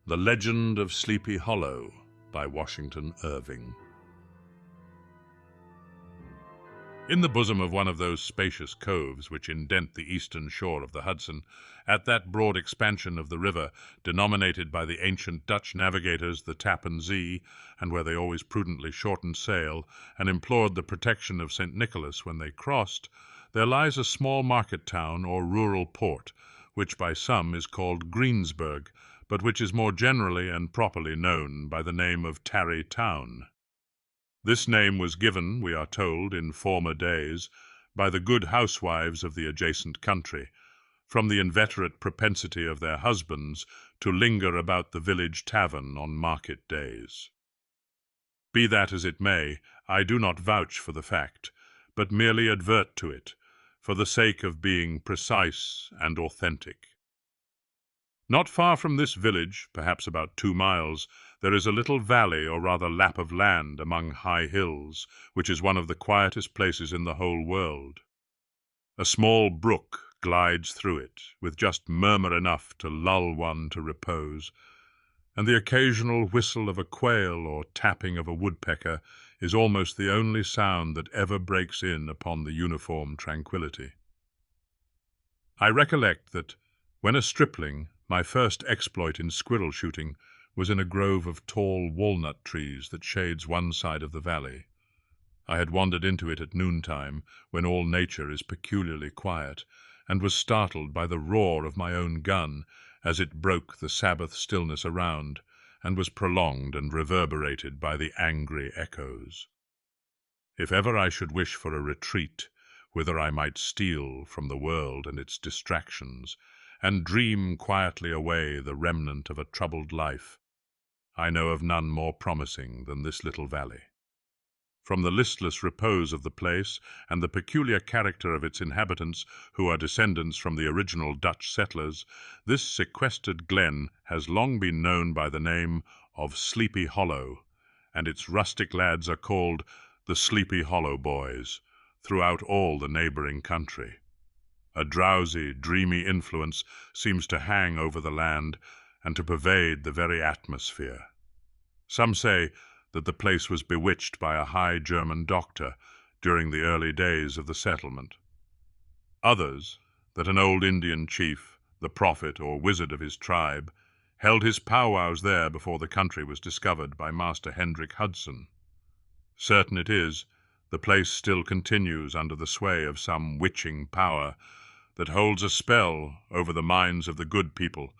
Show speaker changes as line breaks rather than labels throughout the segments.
The Legend of Sleepy Hollow by Washington Irving. In the bosom of one of those spacious coves which indent the eastern shore of the Hudson, at that broad expansion of the river denominated by the ancient Dutch navigators the Tappan Zee, and where they always prudently shortened sail and implored the protection of St. Nicholas when they crossed, there lies a small market town or rural port, which by some is called Greensburg, but which is more generally and properly known by the name of Tarry Town. This name was given, we are told, in former days, by the good housewives of the adjacent country, from the inveterate propensity of their husbands to linger about the village tavern on market days. Be that as it may, I do not vouch for the fact, but merely advert to it, for the sake of being precise and authentic. Not far from this village, perhaps about 2 miles, there is a little valley, or rather lap of land, among high hills, which is one of the quietest places in the whole world. A small brook glides through it, with just murmur enough to lull one to repose, and the occasional whistle of a quail or tapping of a woodpecker is almost the only sound that ever breaks in upon the uniform tranquillity. I recollect that, when a stripling, my first exploit in squirrel shooting was in a grove of tall walnut trees that shades one side of the valley. I had wandered into it at noontime, when all nature is peculiarly quiet, and was startled by the roar of my own gun as it broke the Sabbath stillness around, and was prolonged and reverberated by the angry echoes. If ever I should wish for a retreat, whither I might steal from the world and its distractions, and dream quietly away the remnant of a troubled life, I know of none more promising than this little valley. From the listless repose of the place, and the peculiar character of its inhabitants, who are descendants from the original Dutch settlers, this sequestered glen has long been known by the name of Sleepy Hollow, and its rustic lads are called the Sleepy Hollow Boys throughout all the neighboring country. A drowsy, dreamy influence seems to hang over the land and to pervade the very atmosphere. Some say that the place was bewitched by a high German doctor during the early days of the settlement. Others, that an old Indian chief, the prophet or wizard of his tribe, held his powwows there before the country was discovered by Master Hendrik Hudson. Certain it is, the place still continues under the sway of some witching power that holds a spell over the minds of the good people,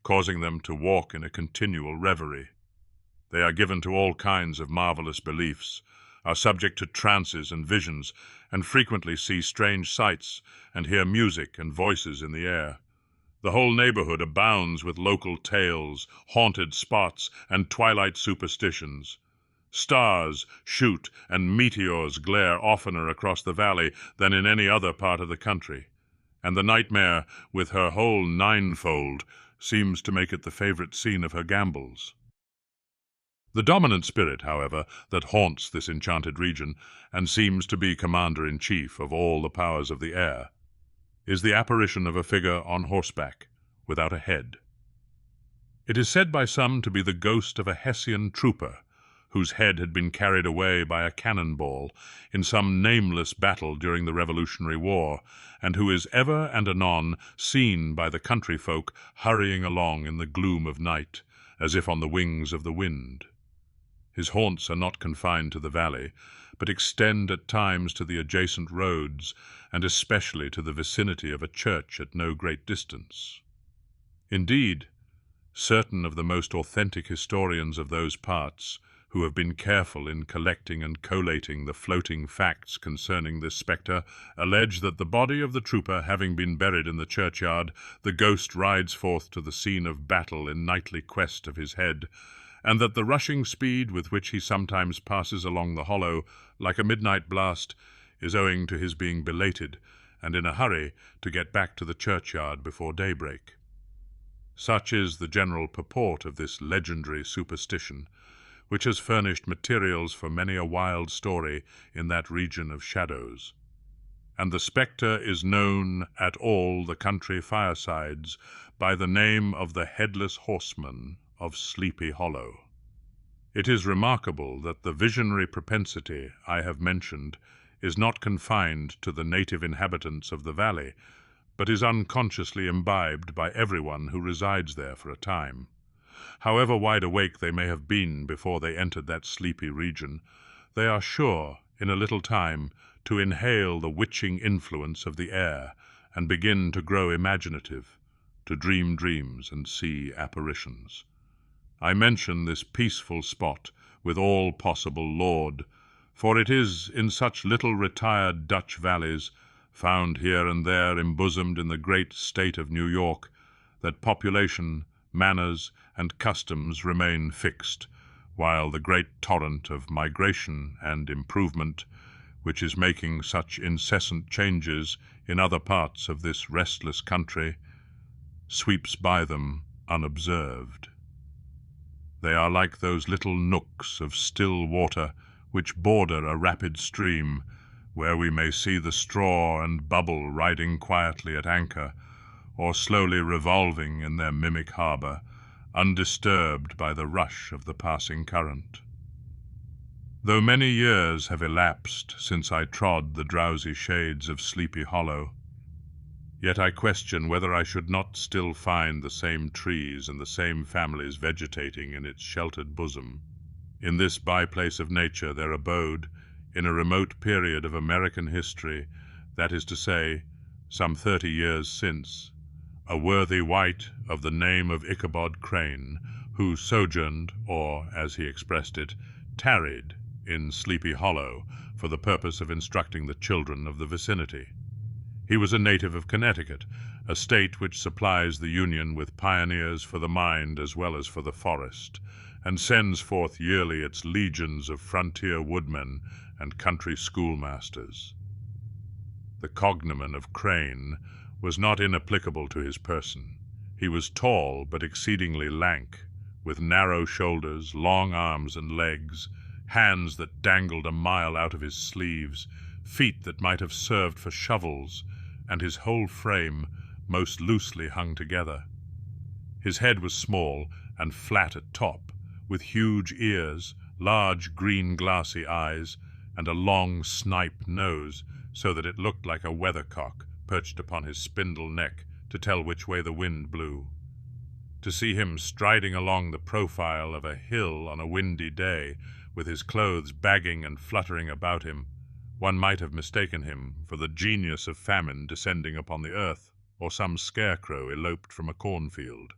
causing them to walk in a continual reverie. They are given to all kinds of marvelous beliefs, are subject to trances and visions, and frequently see strange sights and hear music and voices in the air. The whole neighborhood abounds with local tales, haunted spots, and twilight superstitions. Stars shoot and meteors glare oftener across the valley than in any other part of the country, and the nightmare, with her whole ninefold, seems to make it the favorite scene of her gambols. The dominant spirit, however, that haunts this enchanted region, and seems to be commander-in-chief of all the powers of the air, is the apparition of a figure on horseback, without a head. It is said by some to be the ghost of a Hessian trooper, whose head had been carried away by a cannonball in some nameless battle during the Revolutionary War, and who is ever and anon seen by the country folk hurrying along in the gloom of night, as if on the wings of the wind. His haunts are not confined to the valley, but extend at times to the adjacent roads, and especially to the vicinity of a church at no great distance. Indeed, certain of the most authentic historians of those parts, who have been careful in collecting and collating the floating facts concerning this spectre, allege that the body of the trooper having been buried in the churchyard, the ghost rides forth to the scene of battle in nightly quest of his head, and that the rushing speed with which he sometimes passes along the hollow, like a midnight blast, is owing to his being belated and in a hurry to get back to the churchyard before daybreak. Such is the general purport of this legendary superstition, which has furnished materials for many a wild story in that region of shadows. And the spectre is known at all the country firesides by the name of the Headless Horseman, of Sleepy Hollow. It is remarkable that the visionary propensity I have mentioned is not confined to the native inhabitants of the valley, but is unconsciously imbibed by everyone who resides there for a time. However wide awake they may have been before they entered that sleepy region, they are sure, in a little time, to inhale the witching influence of the air and begin to grow imaginative, to dream dreams and see apparitions. I mention this peaceful spot with all possible laud, for it is in such little retired Dutch valleys, found here and there embosomed in the great state of New York, that population, manners, and customs remain fixed, while the great torrent of migration and improvement, which is making such incessant changes in other parts of this restless country, sweeps by them unobserved. They are like those little nooks of still water which border a rapid stream, where we may see the straw and bubble riding quietly at anchor, or slowly revolving in their mimic harbor, undisturbed by the rush of the passing current. Though many years have elapsed since I trod the drowsy shades of Sleepy Hollow, yet I question whether I should not still find the same trees and the same families vegetating in its sheltered bosom. In this by-place of nature there abode, in a remote period of American history, that is to say, some 30 years since, a worthy wight of the name of Ichabod Crane, who sojourned, or, as he expressed it, tarried in Sleepy Hollow for the purpose of instructing the children of the vicinity. He was a native of Connecticut, a state which supplies the Union with pioneers for the mind as well as for the forest, and sends forth yearly its legions of frontier woodmen and country schoolmasters. The cognomen of Crane was not inapplicable to his person. He was tall but exceedingly lank, with narrow shoulders, long arms and legs, hands that dangled a mile out of his sleeves, feet that might have served for shovels, and his whole frame most loosely hung together. His head was small and flat at top, with huge ears, large green glassy eyes, and a long snipe nose, so that it looked like a weathercock perched upon his spindle neck to tell which way the wind blew. To see him striding along the profile of a hill on a windy day, with his clothes bagging and fluttering about him, one might have mistaken him for the genius of famine descending upon the earth, or some scarecrow eloped from a cornfield.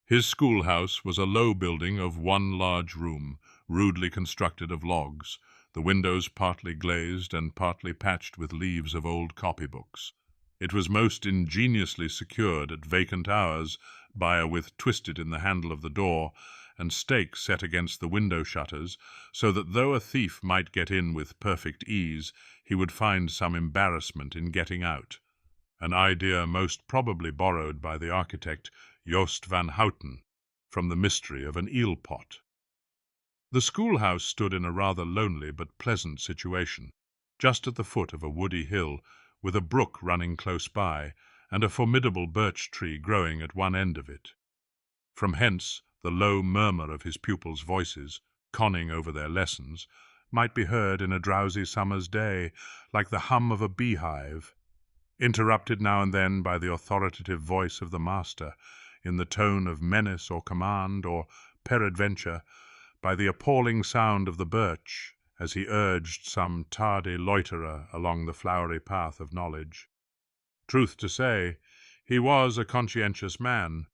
His schoolhouse was a low building of one large room, rudely constructed of logs, the windows partly glazed and partly patched with leaves of old copybooks. It was most ingeniously secured at vacant hours by a withe twisted in the handle of the door, and stakes set against the window shutters, so that though a thief might get in with perfect ease, he would find some embarrassment in getting out, an idea most probably borrowed by the architect Joost van Houten from the mystery of an eel-pot. The schoolhouse stood in a rather lonely but pleasant situation, just at the foot of a woody hill, with a brook running close by, and a formidable birch tree growing at one end of it. From hence the low murmur of his pupils' voices, conning over their lessons, might be heard in a drowsy summer's day, like the hum of a beehive, interrupted now and then by the authoritative voice of the master, in the tone of menace or command, or, peradventure, by the appalling sound of the birch, as he urged some tardy loiterer along the flowery path of knowledge. Truth to say, he was a conscientious man,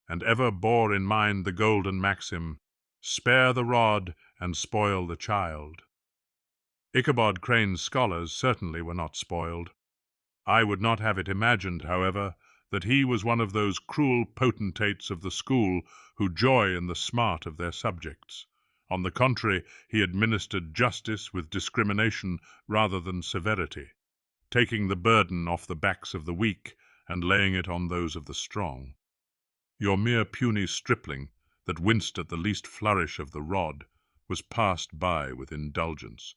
and ever bore in mind the golden maxim, "Spare the rod and spoil the child." Ichabod Crane's scholars certainly were not spoiled. I would not have it imagined, however, that he was one of those cruel potentates of the school who joy in the smart of their subjects. On the contrary, he administered justice with discrimination rather than severity, taking the burden off the backs of the weak and laying it on those of the strong. Your mere puny stripling, that winced at the least flourish of the rod, was passed by with indulgence,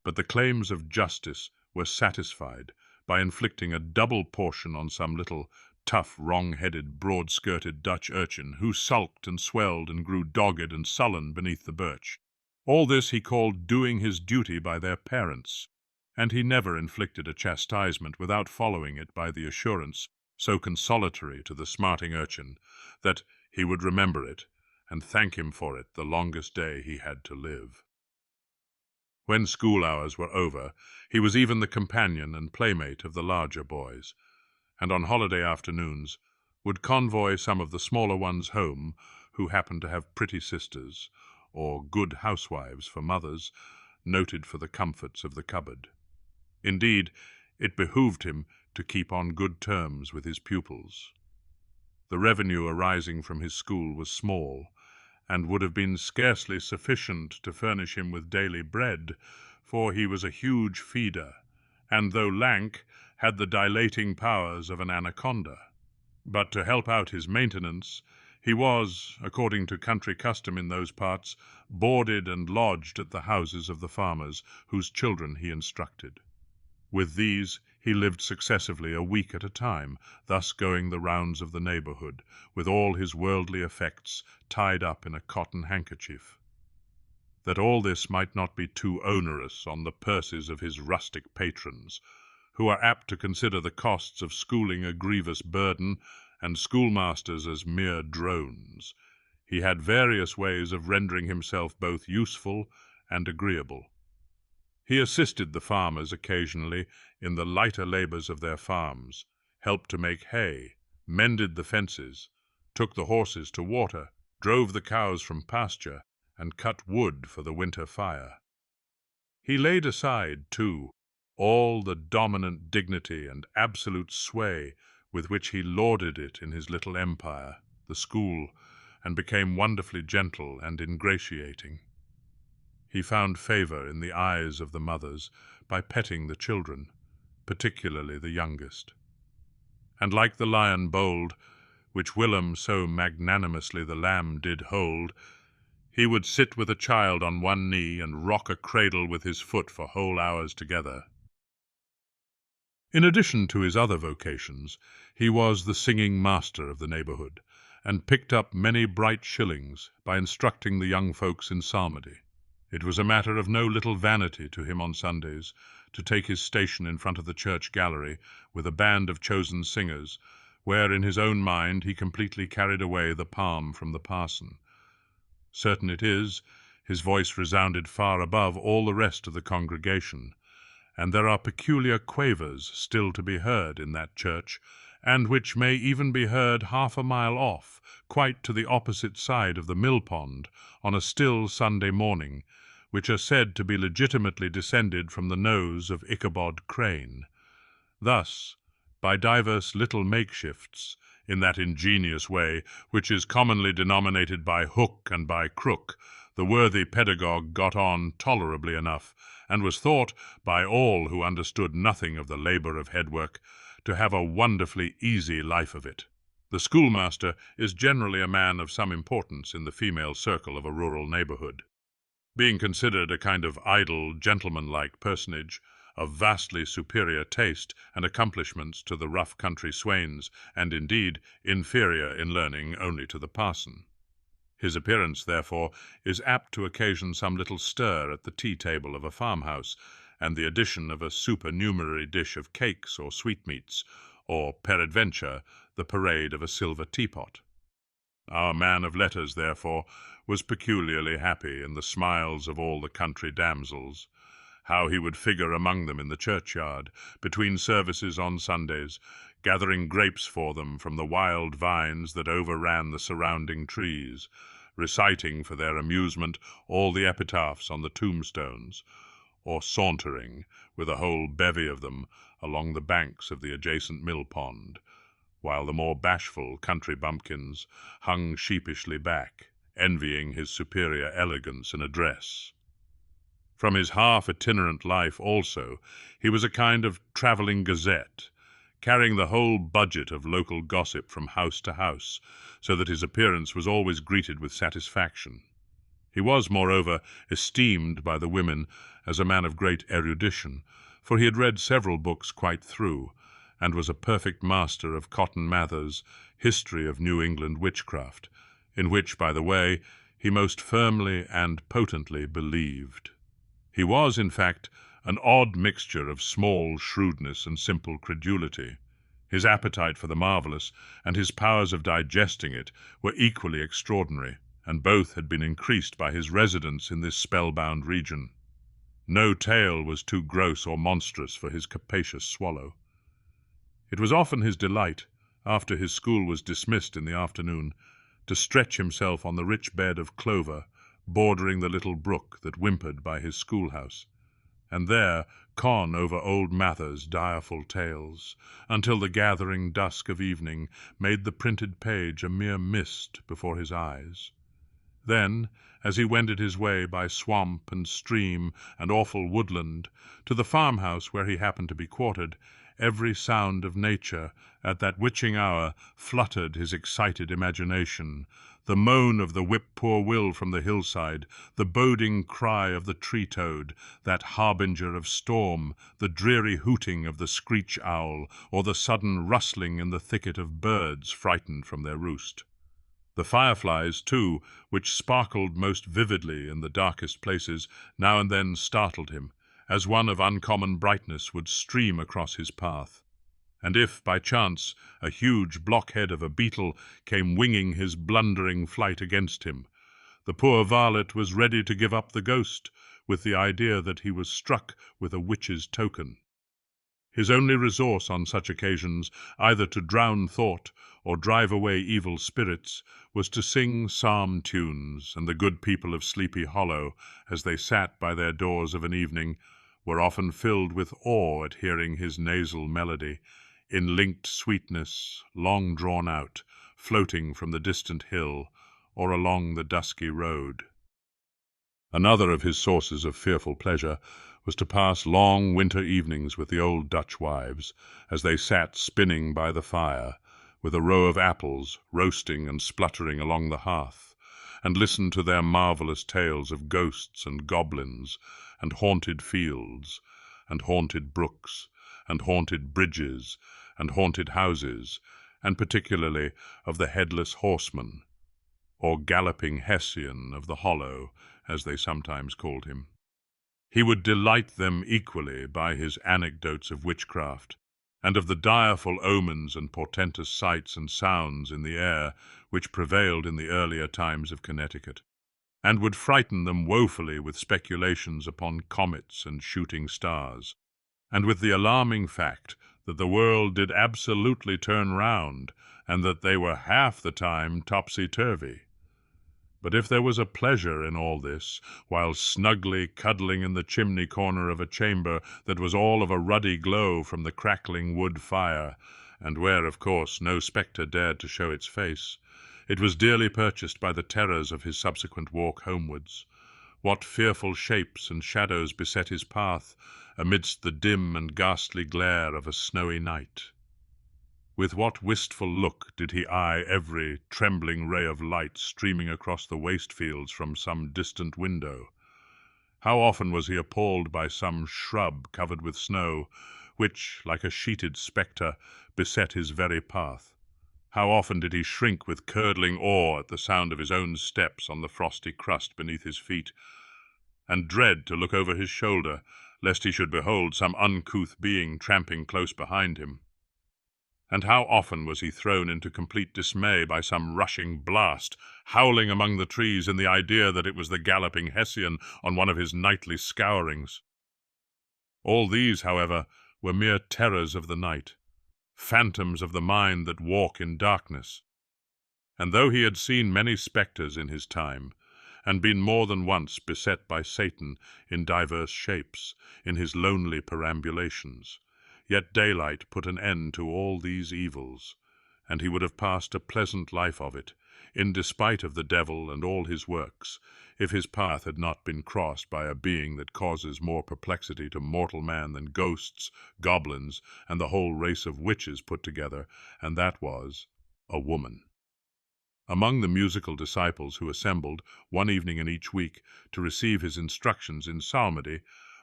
but the claims of justice were satisfied by inflicting a double portion on some little tough, wrong-headed, broad-skirted Dutch urchin who sulked and swelled and grew dogged and sullen beneath the birch. All this he called doing his duty by their parents, and he never inflicted a chastisement without following it by the assurance, so consolatory to the smarting urchin, that he would remember it and thank him for it the longest day he had to live. When school hours were over, he was even the companion and playmate of the larger boys, and on holiday afternoons would convoy some of the smaller ones home who happened to have pretty sisters, or good housewives for mothers, noted for the comforts of the cupboard. Indeed, it behooved him to keep on good terms with his pupils. The revenue arising from his school was small, and would have been scarcely sufficient to furnish him with daily bread, for he was a huge feeder, and though lank, had the dilating powers of an anaconda. But to help out his maintenance, he was, according to country custom in those parts, boarded and lodged at the houses of the farmers whose children he instructed. With these he lived successively a week at a time, thus going the rounds of the neighborhood, with all his worldly effects tied up in a cotton handkerchief. That all this might not be too onerous on the purses of his rustic patrons, who are apt to consider the costs of schooling a grievous burden, and schoolmasters as mere drones, he had various ways of rendering himself both useful and agreeable. He assisted the farmers occasionally in the lighter labors of their farms, helped to make hay, mended the fences, took the horses to water, drove the cows from pasture, and cut wood for the winter fire. He laid aside, too, all the dominant dignity and absolute sway with which he lorded it in his little empire, the school, and became wonderfully gentle and ingratiating. He found favor in the eyes of the mothers by petting the children, particularly the youngest. And like the lion bold, which whilom so magnanimously the lamb did hold, he would sit with a child on one knee and rock a cradle with his foot for whole hours together. In addition to his other vocations, he was the singing master of the neighborhood, and picked up many bright shillings by instructing the young folks in psalmody. It was a matter of no little vanity to him on Sundays to take his station in front of the church gallery with a band of chosen singers, where in his own mind he completely carried away the palm from the parson. Certain it is, his voice resounded far above all the rest of the congregation, and there are peculiar quavers still to be heard in that church, and which may even be heard half a mile off, quite to the opposite side of the mill-pond, on a still Sunday morning, which are said to be legitimately descended from the nose of Ichabod Crane. Thus, by divers little makeshifts, in that ingenious way which is commonly denominated by hook and by crook, the worthy pedagogue got on tolerably enough, and was thought, by all who understood nothing of the labor of headwork, to have a wonderfully easy life of it. The schoolmaster is generally a man of some importance in the female circle of a rural neighborhood, being considered a kind of idle, gentleman-like personage, of vastly superior taste and accomplishments to the rough country swains, and indeed inferior in learning only to the parson. His appearance, therefore, is apt to occasion some little stir at the tea-table of a farmhouse, and the addition of a supernumerary dish of cakes or sweetmeats, or, peradventure, the parade of a silver teapot. Our man of letters, therefore, was peculiarly happy in the smiles of all the country damsels, how he would figure among them in the churchyard, between services on Sundays, gathering grapes for them from the wild vines that overran the surrounding trees, reciting for their amusement all the epitaphs on the tombstones, or sauntering, with a whole bevy of them, along the banks of the adjacent mill-pond, while the more bashful country bumpkins hung sheepishly back, envying his superior elegance and address. From his half-itinerant life, also, he was a kind of travelling gazette, carrying the whole budget of local gossip from house to house, so that his appearance was always greeted with satisfaction. He was, moreover, esteemed by the women as a man of great erudition, for he had read several books quite through, and was a perfect master of Cotton Mather's History of New England Witchcraft, in which, by the way, he most firmly and potently believed. He was, in fact, an odd mixture of small shrewdness and simple credulity. His appetite for the marvelous and his powers of digesting it were equally extraordinary, and both had been increased by his residence in this spellbound region. No tale was too gross or monstrous for his capacious swallow. It was often his delight, after his school was dismissed in the afternoon, to stretch himself on the rich bed of clover bordering the little brook that whimpered by his schoolhouse, and there con over old Mather's direful tales, until the gathering dusk of evening made the printed page a mere mist before his eyes. Then, as he wended his way by swamp and stream and awful woodland to the farmhouse where he happened to be quartered, every sound of nature at that witching hour fluttered his excited imagination. The moan of the whip-poor-will from the hillside, the boding cry of the tree-toad, that harbinger of storm, the dreary hooting of the screech-owl, or the sudden rustling in the thicket of birds frightened from their roost. The fireflies, too, which sparkled most vividly in the darkest places, now and then startled him, as one of uncommon brightness would stream across his path. And if, by chance, a huge blockhead of a beetle came winging his blundering flight against him, the poor varlet was ready to give up the ghost, with the idea that he was struck with a witch's token. His only resource on such occasions, either to drown thought or drive away evil spirits, was to sing psalm tunes, and the good people of Sleepy Hollow, as they sat by their doors of an evening, were often filled with awe at hearing his nasal melody, in linked sweetness, long drawn out, floating from the distant hill, or along the dusky road. Another of his sources of fearful pleasure was to pass long winter evenings with the old Dutch wives, as they sat spinning by the fire, with a row of apples roasting and spluttering along the hearth, and listen to their marvelous tales of ghosts and goblins, and haunted fields, and haunted brooks, and haunted bridges, and haunted houses, and particularly of the headless horseman, or galloping Hessian of the Hollow, as they sometimes called him. He would delight them equally by his anecdotes of witchcraft, and of the direful omens and portentous sights and sounds in the air which prevailed in the earlier times of Connecticut, and would frighten them woefully with speculations upon comets and shooting stars, and with the alarming fact that the world did absolutely turn round, and that they were half the time topsy-turvy. But if there was a pleasure in all this, while snugly cuddling in the chimney corner of a chamber that was all of a ruddy glow from the crackling wood fire, and where, of course, no spectre dared to show its face, it was dearly purchased by the terrors of his subsequent walk homewards. What fearful shapes and shadows beset his path amidst the dim and ghastly glare of a snowy night! With what wistful look did he eye every trembling ray of light streaming across the waste fields from some distant window! How often was he appalled by some shrub covered with snow, which, like a sheeted spectre, beset his very path! How often did he shrink with curdling awe at the sound of his own steps on the frosty crust beneath his feet, and dread to look over his shoulder, lest he should behold some uncouth being tramping close behind him! And how often was he thrown into complete dismay by some rushing blast, howling among the trees in the idea that it was the galloping Hessian on one of his nightly scourings! All these, however, were mere terrors of the night, phantoms of the mind that walk in darkness. And though he had seen many spectres in his time, and been more than once beset by Satan in divers shapes, in his lonely perambulations, yet daylight put an end to all these evils, and he would have passed a pleasant life of it, in despite of the devil and all his works, if his path had not been crossed by a being that causes more perplexity to mortal man than ghosts, goblins, and the whole race of witches put together, and that was a woman. Among the musical disciples who assembled, one evening in each week, to receive his instructions in psalmody,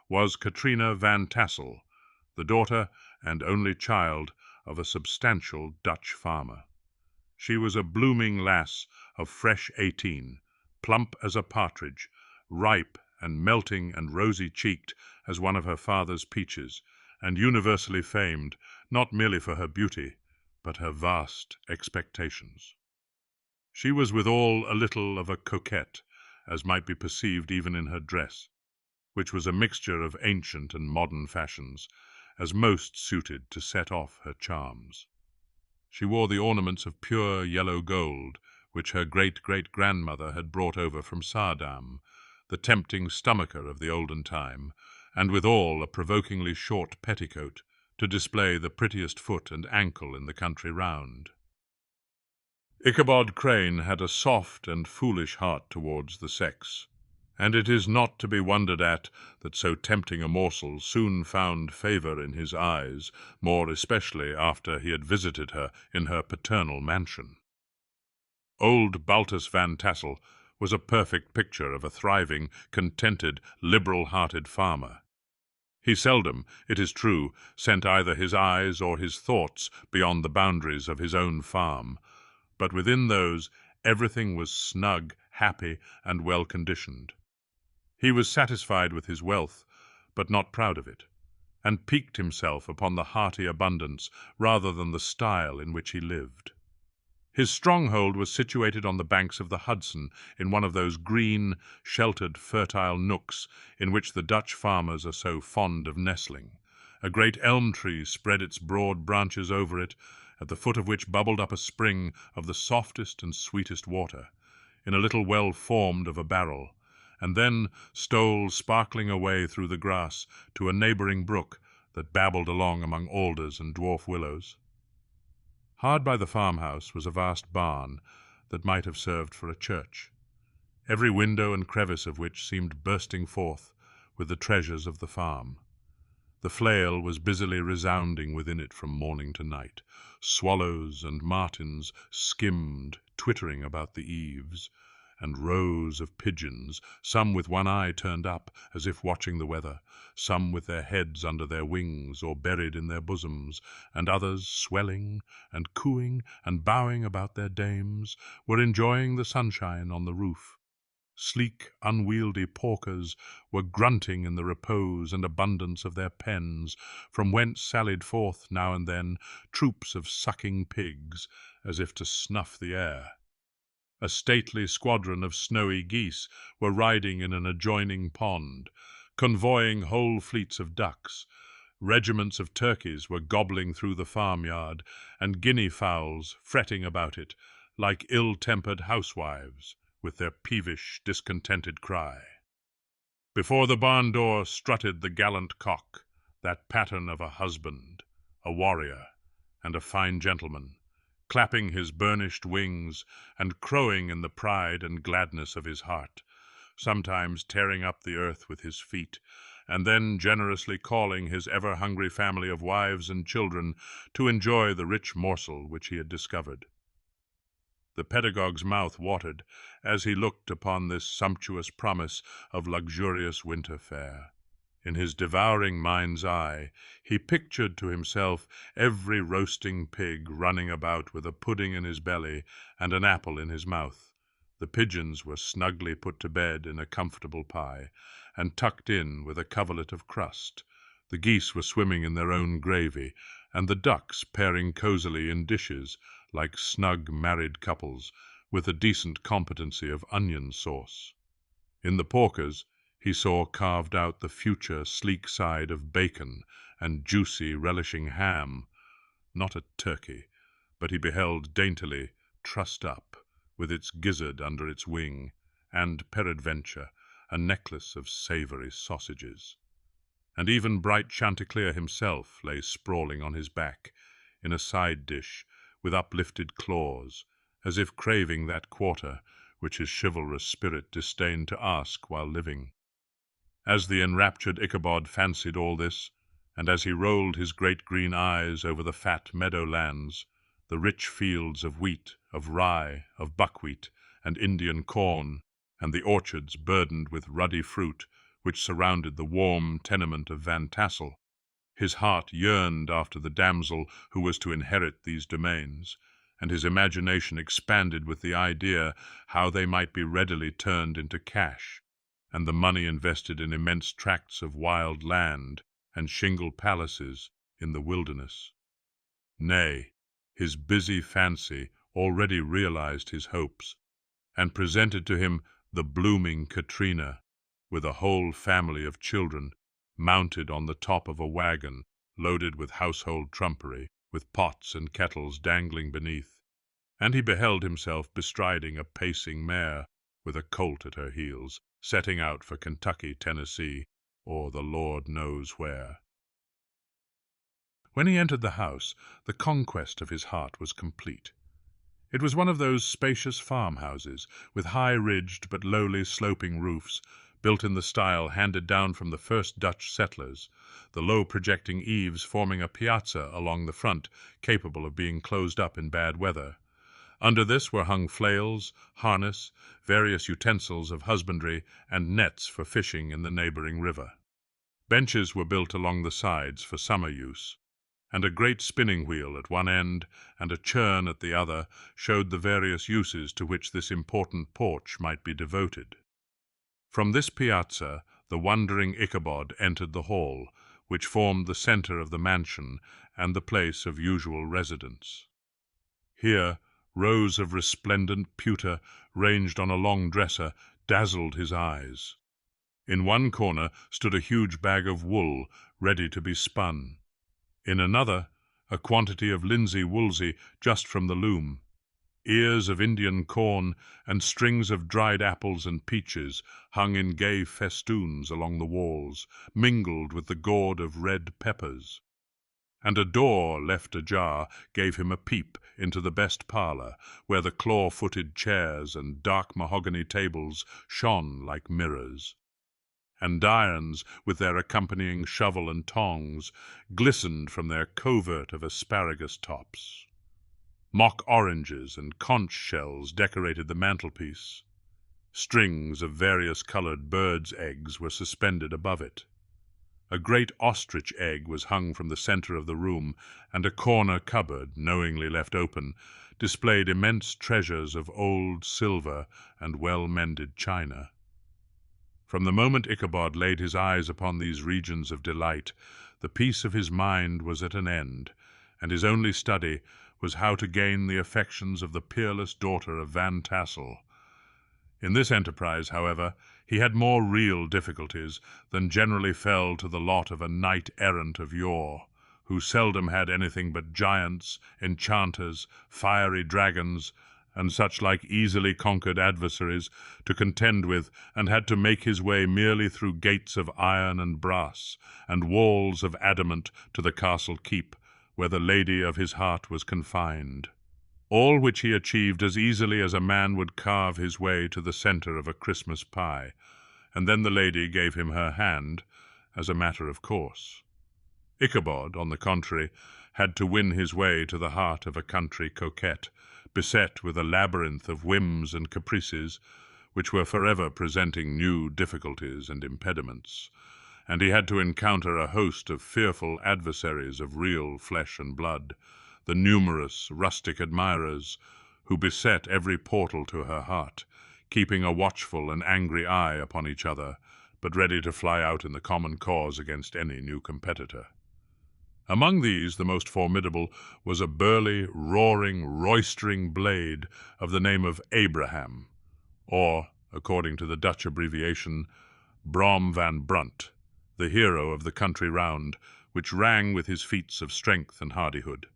was Katrina Van Tassel, the daughter and only child of a substantial Dutch farmer. She was a blooming lass of fresh 18, plump as a partridge, ripe and melting and rosy-cheeked as one of her father's peaches, and universally famed, not merely for her beauty, but her vast expectations. She was withal a little of a coquette, as might be perceived even in her dress, which was a mixture of ancient and modern fashions, as most suited to set off her charms. She wore the ornaments of pure yellow gold, which her great-great-grandmother had brought over from Saardam, the tempting stomacher of the olden time, and withal a provokingly short petticoat, to display the prettiest foot and ankle in the country round. Ichabod Crane had a soft and foolish heart towards the sex, and it is not to be wondered at that so tempting a morsel soon found favour in his eyes, more especially after he had visited her in her paternal mansion. Old Baltus Van Tassel was a perfect picture of a thriving, contented, liberal-hearted farmer. He seldom, it is true, sent either his eyes or his thoughts beyond the boundaries of his own farm, but within those everything was snug, happy, and well-conditioned. He was satisfied with his wealth, but not proud of it, and piqued himself upon the hearty abundance rather than the style in which he lived. His stronghold was situated on the banks of the Hudson, in one of those green, sheltered, fertile nooks in which the Dutch farmers are so fond of nestling. A great elm tree spread its broad branches over it, at the foot of which bubbled up a spring of the softest and sweetest water, in a little well formed of a barrel, and then stole sparkling away through the grass to a neighboring brook that babbled along among alders and dwarf willows. Hard by the farmhouse was a vast barn that might have served for a church, every window and crevice of which seemed bursting forth with the treasures of the farm. The flail was busily resounding within it from morning to night. Swallows and martins skimmed, twittering about the eaves, and rows of pigeons, some with one eye turned up as if watching the weather, some with their heads under their wings or buried in their bosoms, and others swelling and cooing and bowing about their dames, were enjoying the sunshine on the roof. Sleek, unwieldy porkers were grunting in the repose and abundance of their pens, from whence sallied forth now and then troops of sucking pigs, as if to snuff the air. A stately squadron of snowy geese were riding in an adjoining pond, convoying whole fleets of ducks. Regiments of turkeys were gobbling through the farmyard, and guinea fowls fretting about it, like ill-tempered housewives, with their peevish, discontented cry. Before the barn door strutted the gallant cock, that pattern of a husband, a warrior, and a fine gentleman, clapping his burnished wings and crowing in the pride and gladness of his heart, sometimes tearing up the earth with his feet, and then generously calling his ever-hungry family of wives and children to enjoy the rich morsel which he had discovered. The pedagogue's mouth watered as he looked upon this sumptuous promise of luxurious winter fare. In his devouring mind's eye, he pictured to himself every roasting pig running about with a pudding in his belly and an apple in his mouth. The pigeons were snugly put to bed in a comfortable pie, and tucked in with a coverlet of crust. The geese were swimming in their own gravy, and the ducks pairing cosily in dishes, like snug married couples, with a decent competency of onion sauce. In the porkers, he saw carved out the future sleek side of bacon and juicy, relishing ham. Not a turkey, but he beheld daintily, trussed up, with its gizzard under its wing, and, peradventure, a necklace of savoury sausages. And even bright Chanticleer himself lay sprawling on his back, in a side dish, with uplifted claws, as if craving that quarter which his chivalrous spirit disdained to ask while living. As the enraptured Ichabod fancied all this, and as he rolled his great green eyes over the fat meadow-lands, the rich fields of wheat, of rye, of buckwheat, and Indian corn, and the orchards burdened with ruddy fruit which surrounded the warm tenement of Van Tassel, His heart yearned after the damsel who was to inherit these domains, and his imagination expanded with the idea how they might be readily turned into cash, and the money invested in immense tracts of wild land and shingle palaces in the wilderness. Nay, his busy fancy already realized his hopes, and presented to him the blooming Katrina, with a whole family of children, mounted on the top of a wagon, loaded with household trumpery, with pots and kettles dangling beneath, and he beheld himself bestriding a pacing mare, with a colt at her heels, setting out for Kentucky, Tennessee, or the Lord knows where. When he entered the house, the conquest of his heart was complete. It was one of those spacious farmhouses, with high-ridged but lowly sloping roofs, built in the style handed down from the first Dutch settlers, the low projecting eaves forming a piazza along the front, capable of being closed up in bad weather. Under this were hung flails, harness, various utensils of husbandry, and nets for fishing in the neighboring river. Benches were built along the sides for summer use, and a great spinning wheel at one end and a churn at the other showed the various uses to which this important porch might be devoted. From this piazza the wondering Ichabod entered the hall, which formed the center of the mansion and the place of usual residence. Here rows of resplendent pewter, ranged on a long dresser, dazzled his eyes. In one corner stood a huge bag of wool, ready to be spun. In another, a quantity of linsey-woolsey just from the loom. Ears of Indian corn and strings of dried apples and peaches hung in gay festoons along the walls, mingled with the gourd of red peppers. And a door left ajar gave him a peep into the best parlor, where the claw-footed chairs and dark mahogany tables shone like mirrors. Andirons, with their accompanying shovel and tongs, glistened from their covert of asparagus tops. Mock oranges and conch shells decorated the mantelpiece. Strings of various-colored birds' eggs were suspended above it. A great ostrich egg was hung from the center of the room, and a corner cupboard, knowingly left open, displayed immense treasures of old silver and well-mended china. From the moment Ichabod laid his eyes upon these regions of delight, the peace of his mind was at an end, and his only study was how to gain the affections of the peerless daughter of Van Tassel. In this enterprise, however, he had more real difficulties than generally fell to the lot of a knight-errant of yore, who seldom had anything but giants, enchanters, fiery dragons, and such like easily conquered adversaries to contend with, and had to make his way merely through gates of iron and brass, and walls of adamant to the castle keep, where the lady of his heart was confined. All which he achieved as easily as a man would carve his way to the center of a Christmas pie, and then the lady gave him her hand as a matter of course. Ichabod, on the contrary, had to win his way to the heart of a country coquette, beset with a labyrinth of whims and caprices, which were forever presenting new difficulties and impediments, and he had to encounter a host of fearful adversaries of real flesh and blood, the numerous rustic admirers who beset every portal to her heart, keeping a watchful and angry eye upon each other, but ready to fly out in the common cause against any new competitor. Among these, the most formidable was a burly, roaring, roistering blade of the name of Abraham, or, according to the Dutch abbreviation, Brom van Brunt, the hero of the country round, which rang with his feats of strength and hardihood.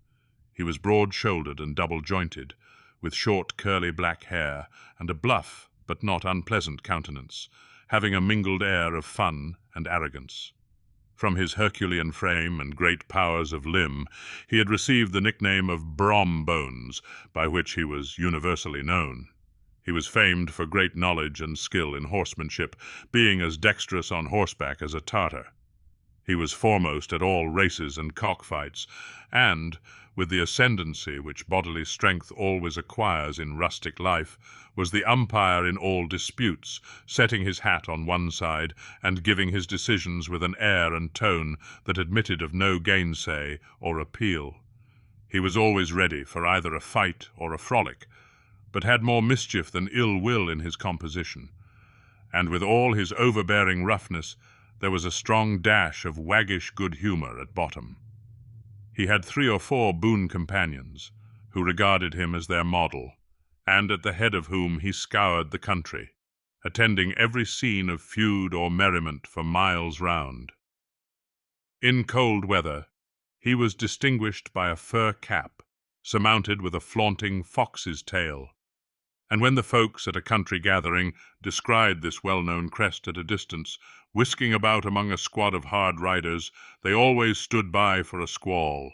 He was broad-shouldered and double-jointed, with short curly black hair, and a bluff but not unpleasant countenance, having a mingled air of fun and arrogance. From his Herculean frame and great powers of limb, he had received the nickname of Brom Bones, by which he was universally known. He was famed for great knowledge and skill in horsemanship, being as dexterous on horseback as a Tartar. He was foremost at all races and cockfights, and, with the ascendancy which bodily strength always acquires in rustic life, was the umpire in all disputes, setting his hat on one side and giving his decisions with an air and tone that admitted of no gainsay or appeal. He was always ready for either a fight or a frolic, but had more mischief than ill will in his composition, and with all his overbearing roughness there was a strong dash of waggish good humour at bottom. He had 3 or 4 boon companions, who regarded him as their model, and at the head of whom he scoured the country, attending every scene of feud or merriment for miles round. In cold weather he was distinguished by a fur cap, surmounted with a flaunting fox's tail, and when the folks at a country gathering descried this well-known crest at a distance, whisking about among a squad of hard riders, they always stood by for a squall.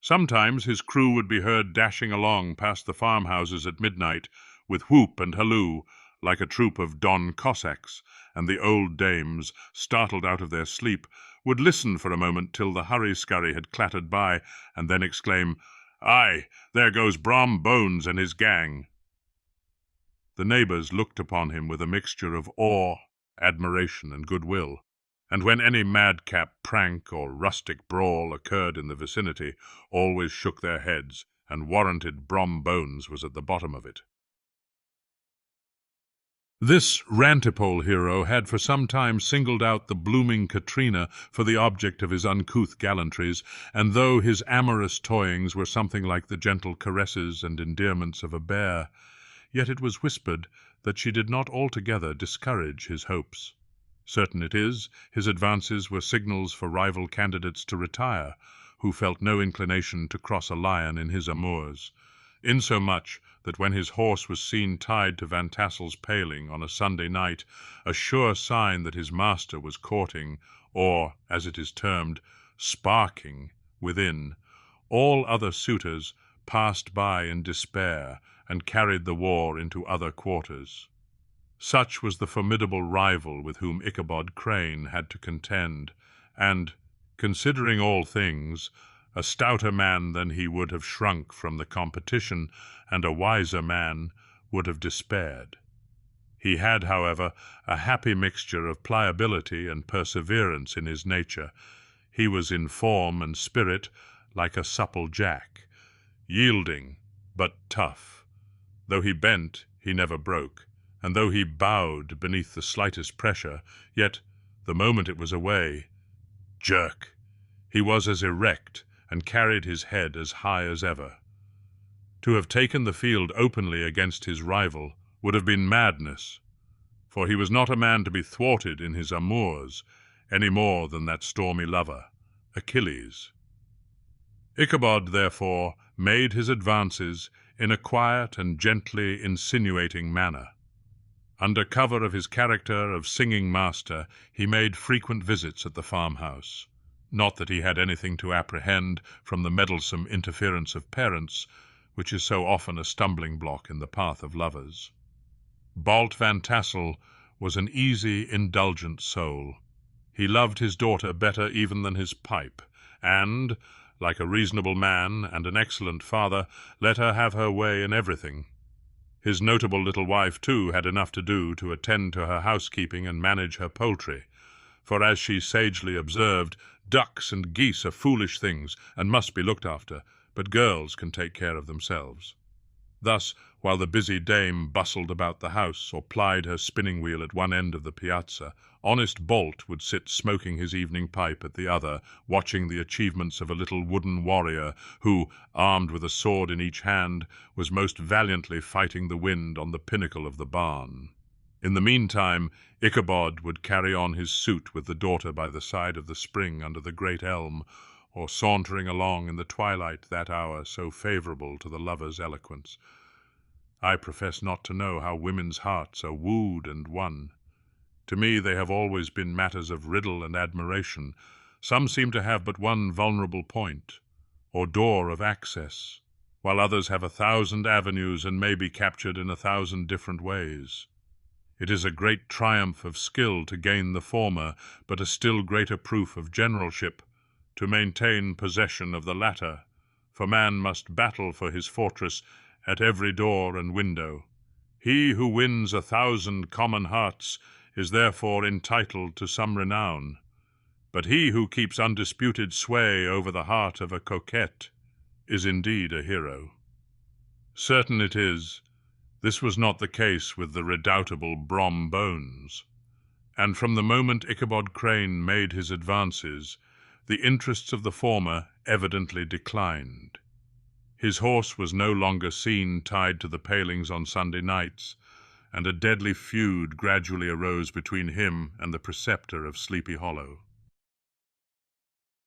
Sometimes his crew would be heard dashing along past the farmhouses at midnight, with whoop and halloo, like a troop of Don Cossacks, and the old dames, startled out of their sleep, would listen for a moment till the hurry-scurry had clattered by, and then exclaim, "Aye, there goes Brom Bones and his gang." The neighbours looked upon him with a mixture of awe, admiration, and goodwill, and when any madcap prank or rustic brawl occurred in the vicinity, always shook their heads and warranted Brom Bones was at the bottom of it. This rantipole hero had for some time singled out the blooming Katrina for the object of his uncouth gallantries, and though his amorous toyings were something like the gentle caresses and endearments of a bear, yet it was whispered that she did not altogether discourage his hopes. Certain it is, his advances were signals for rival candidates to retire, who felt no inclination to cross a lion in his amours, insomuch that when his horse was seen tied to Van Tassel's paling on a Sunday night, a sure sign that his master was courting, or, as it is termed, sparking, within, all other suitors passed by in despair and carried the war into other quarters. Such was the formidable rival with whom Ichabod Crane had to contend, and, considering all things, a stouter man than he would have shrunk from the competition, and a wiser man would have despaired. He had, however, a happy mixture of pliability and perseverance in his nature. He was in form and spirit like a supple jack, yielding but tough. Though he bent, he never broke, and though he bowed beneath the slightest pressure, yet, the moment it was away, jerk, he was as erect and carried his head as high as ever. To have taken the field openly against his rival would have been madness, for he was not a man to be thwarted in his amours, any more than that stormy lover, Achilles. Ichabod, therefore, made his advances in a quiet and gently insinuating manner. Under cover of his character of singing master, he made frequent visits at the farmhouse. Not that he had anything to apprehend from the meddlesome interference of parents, which is so often a stumbling block in the path of lovers. Balt Van Tassel was an easy, indulgent soul. He loved his daughter better even than his pipe, and, like a reasonable man and an excellent father, let her have her way in everything. His notable little wife, too, had enough to do to attend to her housekeeping and manage her poultry, for, as she sagely observed, ducks and geese are foolish things and must be looked after, but girls can take care of themselves. Thus, while the busy dame bustled about the house or plied her spinning-wheel at one end of the piazza, honest Bolt would sit smoking his evening pipe at the other, watching the achievements of a little wooden warrior who, armed with a sword in each hand, was most valiantly fighting the wind on the pinnacle of the barn. In the meantime, Ichabod would carry on his suit with the daughter by the side of the spring under the great elm, or sauntering along in the twilight that hour so favourable to the lover's eloquence. I profess not to know how women's hearts are wooed and won. To me they have always been matters of riddle and admiration. Some seem to have but one vulnerable point, or door of access, while others have 1,000 avenues and may be captured in 1,000 different ways. It is a great triumph of skill to gain the former, but a still greater proof of generalship to maintain possession of the latter, for man must battle for his fortress at every door and window. He who wins 1,000 common hearts is therefore entitled to some renown, but he who keeps undisputed sway over the heart of a coquette is indeed a hero. Certain it is, this was not the case with the redoubtable Brom Bones, and from the moment Ichabod Crane made his advances, the interests of the former evidently declined. His horse was no longer seen tied to the palings on Sunday nights, and a deadly feud gradually arose between him and the preceptor of Sleepy Hollow.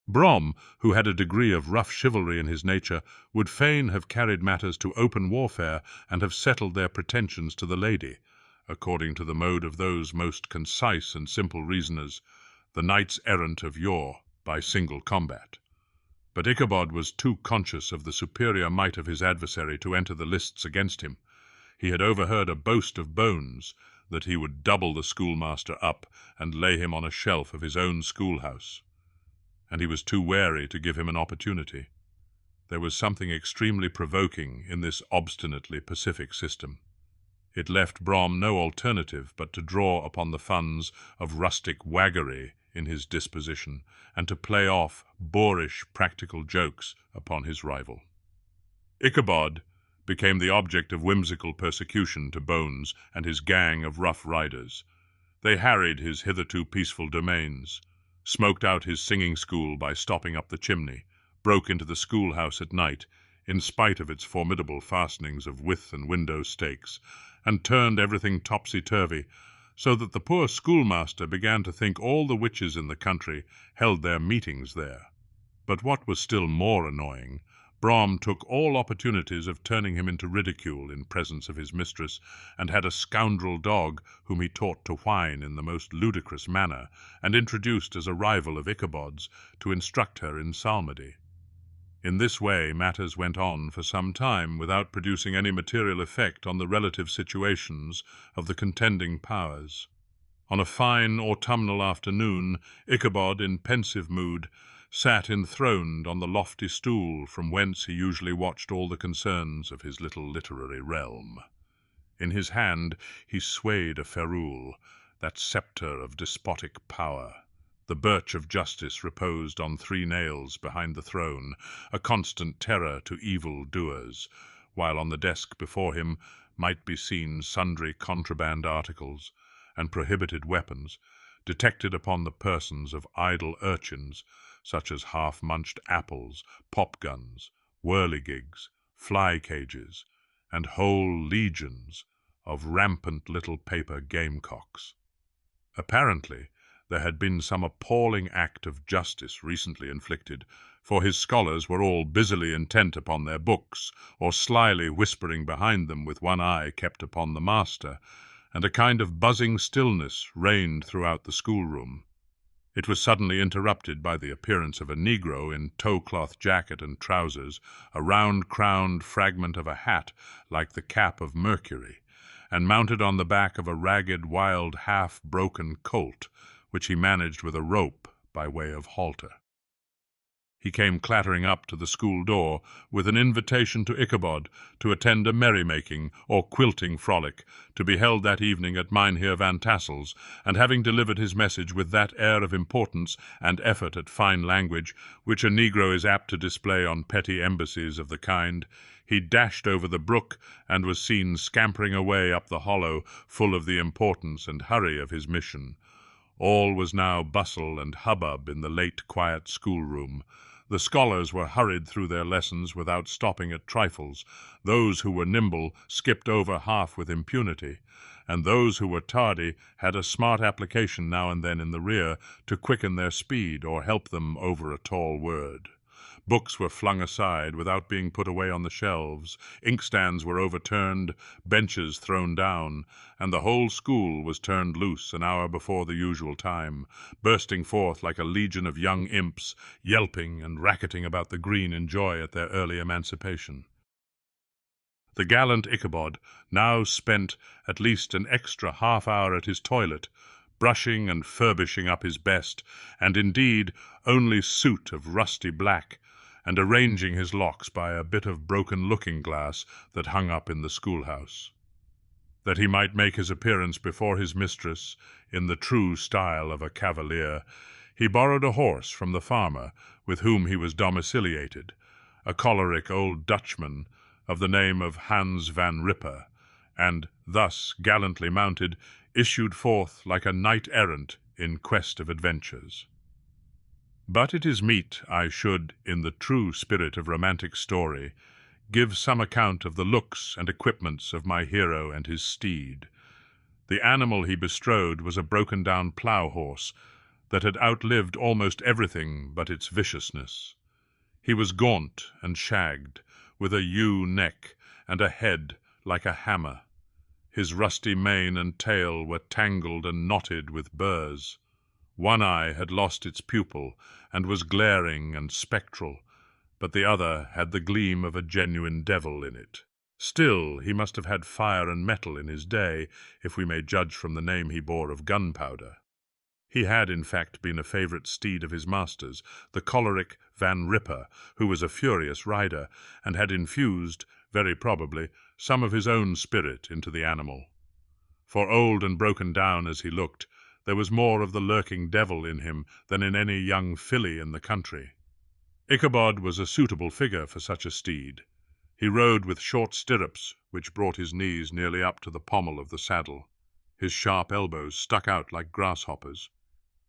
Brom, who had a degree of rough chivalry in his nature, would fain have carried matters to open warfare and have settled their pretensions to the lady, according to the mode of those most concise and simple reasoners, the knights-errant of yore, by single combat. But Ichabod was too conscious of the superior might of his adversary to enter the lists against him. He had overheard a boast of Bones, that he would double the schoolmaster up and lay him on a shelf of his own schoolhouse, and he was too wary to give him an opportunity. There was something extremely provoking in this obstinately pacific system. It left Brom no alternative but to draw upon the funds of rustic waggery in his disposition, and to play off boorish practical jokes upon his rival. Ichabod became the object of whimsical persecution to Bones and his gang of rough riders. They harried his hitherto peaceful domains, smoked out his singing school by stopping up the chimney, broke into the schoolhouse at night, in spite of its formidable fastenings of withe and window stakes, and turned everything topsy-turvy, so that the poor schoolmaster began to think all the witches in the country held their meetings there. But what was still more annoying, Brom took all opportunities of turning him into ridicule in presence of his mistress, and had a scoundrel dog whom he taught to whine in the most ludicrous manner, and introduced as a rival of Ichabod's to instruct her in psalmody. In this way matters went on for some time without producing any material effect on the relative situations of the contending powers. On a fine autumnal afternoon, Ichabod, in pensive mood, sat enthroned on the lofty stool from whence he usually watched all the concerns of his little literary realm. In his hand he swayed a ferule, that sceptre of despotic power. The birch of justice reposed on 3 nails behind the throne, a constant terror to evil doers, while on the desk before him might be seen sundry contraband articles and prohibited weapons, detected upon the persons of idle urchins, such as half-munched apples, pop-guns, whirligigs, fly-cages, and whole legions of rampant little paper gamecocks. Apparently, there had been some appalling act of justice recently inflicted, for his scholars were all busily intent upon their books, or slyly whispering behind them with one eye kept upon the master, and a kind of buzzing stillness reigned throughout the schoolroom. It was suddenly interrupted by the appearance of a negro in tow-cloth jacket and trousers, a round-crowned fragment of a hat like the cap of Mercury, and mounted on the back of a ragged, wild, half-broken colt, which he managed with a rope by way of halter. He came clattering up to the school door with an invitation to Ichabod to attend a merrymaking or quilting frolic to be held that evening at Mynheer Van Tassel's, and having delivered his message with that air of importance and effort at fine language which a negro is apt to display on petty embassies of the kind, he dashed over the brook and was seen scampering away up the hollow, full of the importance and hurry of his mission. All was now bustle and hubbub in the late quiet schoolroom. The scholars were hurried through their lessons without stopping at trifles. Those who were nimble skipped over half with impunity, and those who were tardy had a smart application now and then in the rear to quicken their speed or help them over a tall word. Books were flung aside without being put away on the shelves, inkstands were overturned, benches thrown down, and the whole school was turned loose an hour before the usual time, bursting forth like a legion of young imps, yelping and racketing about the green in joy at their early emancipation. The gallant Ichabod now spent at least an extra half-hour at his toilet, brushing and furbishing up his best, and indeed only suit of rusty black, and arranging his locks by a bit of broken looking-glass that hung up in the schoolhouse. That he might make his appearance before his mistress in the true style of a cavalier, he borrowed a horse from the farmer with whom he was domiciliated, a choleric old Dutchman of the name of Hans van Ripper, and, thus gallantly mounted, issued forth like a knight-errant in quest of adventures. But it is meet I should, in the true spirit of romantic story, give some account of the looks and equipments of my hero and his steed. The animal he bestrode was a broken-down plough-horse that had outlived almost everything but its viciousness. He was gaunt and shagged, with a ewe neck and a head like a hammer. His rusty mane and tail were tangled and knotted with burrs. One eye had lost its pupil and was glaring and spectral, but the other had the gleam of a genuine devil in it. Still, he must have had fire and metal in his day, if we may judge from the name he bore of gunpowder. He had, in fact, been a favourite steed of his master's, the choleric Van Ripper, who was a furious rider, and had infused, very probably, some of his own spirit into the animal. For old and broken down as he looked, there was more of the lurking devil in him than in any young filly in the country. Ichabod was a suitable figure for such a steed. He rode with short stirrups, which brought his knees nearly up to the pommel of the saddle. His sharp elbows stuck out like grasshoppers.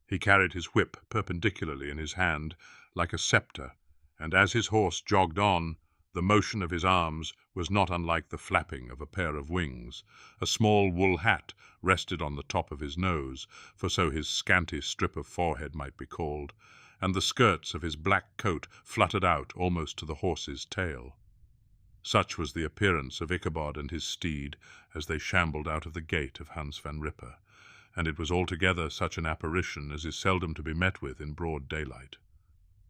He carried his whip perpendicularly in his hand, like a sceptre, and as his horse jogged on, the motion of his arms was not unlike the flapping of a pair of wings. A small wool hat rested on the top of his nose, for so his scanty strip of forehead might be called, and the skirts of his black coat fluttered out almost to the horse's tail. Such was the appearance of Ichabod and his steed as they shambled out of the gate of Hans van Ripper, and it was altogether such an apparition as is seldom to be met with in broad daylight.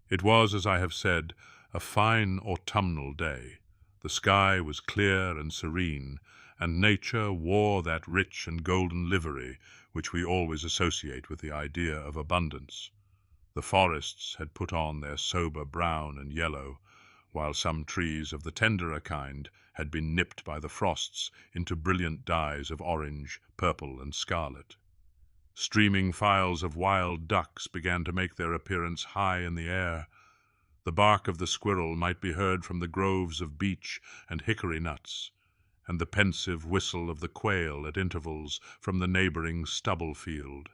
It was, as I have said, a fine autumnal day. The sky was clear and serene, and nature wore that rich and golden livery which we always associate with the idea of abundance. The forests had put on their sober brown and yellow, while some trees of the tenderer kind had been nipped by the frosts into brilliant dyes of orange, purple, and scarlet. Streaming files of wild ducks began to make their appearance high in the air. The bark of the squirrel might be heard from the groves of beech and hickory nuts, and the pensive whistle of the quail at intervals from the neighboring stubble field.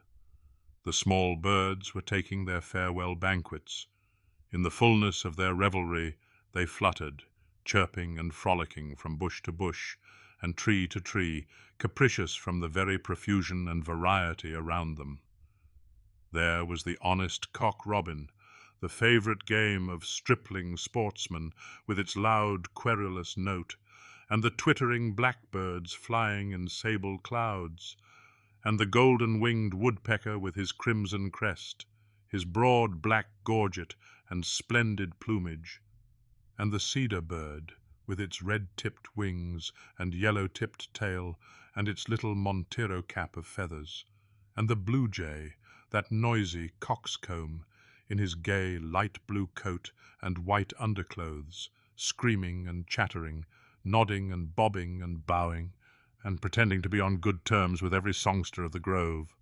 The small birds were taking their farewell banquets. In the fullness of their revelry they fluttered, chirping and frolicking from bush to bush, and tree to tree, capricious from the very profusion and variety around them. There was the honest cock-robin, the favourite game of stripling sportsmen, with its loud, querulous note, and the twittering blackbirds flying in sable clouds, and the golden-winged woodpecker with his crimson crest, his broad black gorget and splendid plumage, and the cedar bird with its red-tipped wings and yellow-tipped tail and its little montero cap of feathers, and the blue jay, that noisy coxcomb, in his gay light-blue coat and white underclothes, screaming and chattering, nodding and bobbing and bowing, and pretending to be on good terms with every songster of the grove.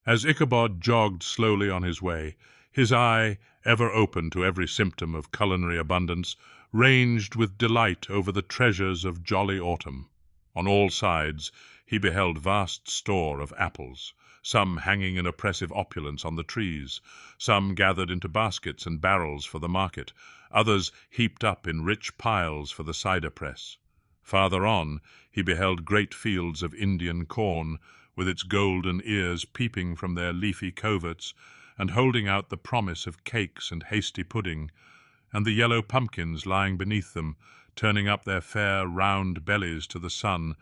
As Ichabod jogged slowly on his way, his eye, ever open to every symptom of culinary abundance, ranged with delight over the treasures of jolly autumn. On all sides he beheld vast store of apples, some hanging in oppressive opulence on the trees, some gathered into baskets and barrels for the market, others heaped up in rich piles for the cider press. Farther on he beheld great fields of Indian corn, with its golden ears peeping from their leafy coverts, and holding out the promise of cakes and hasty pudding, and the yellow pumpkins lying beneath them, turning up their fair round bellies to the sun,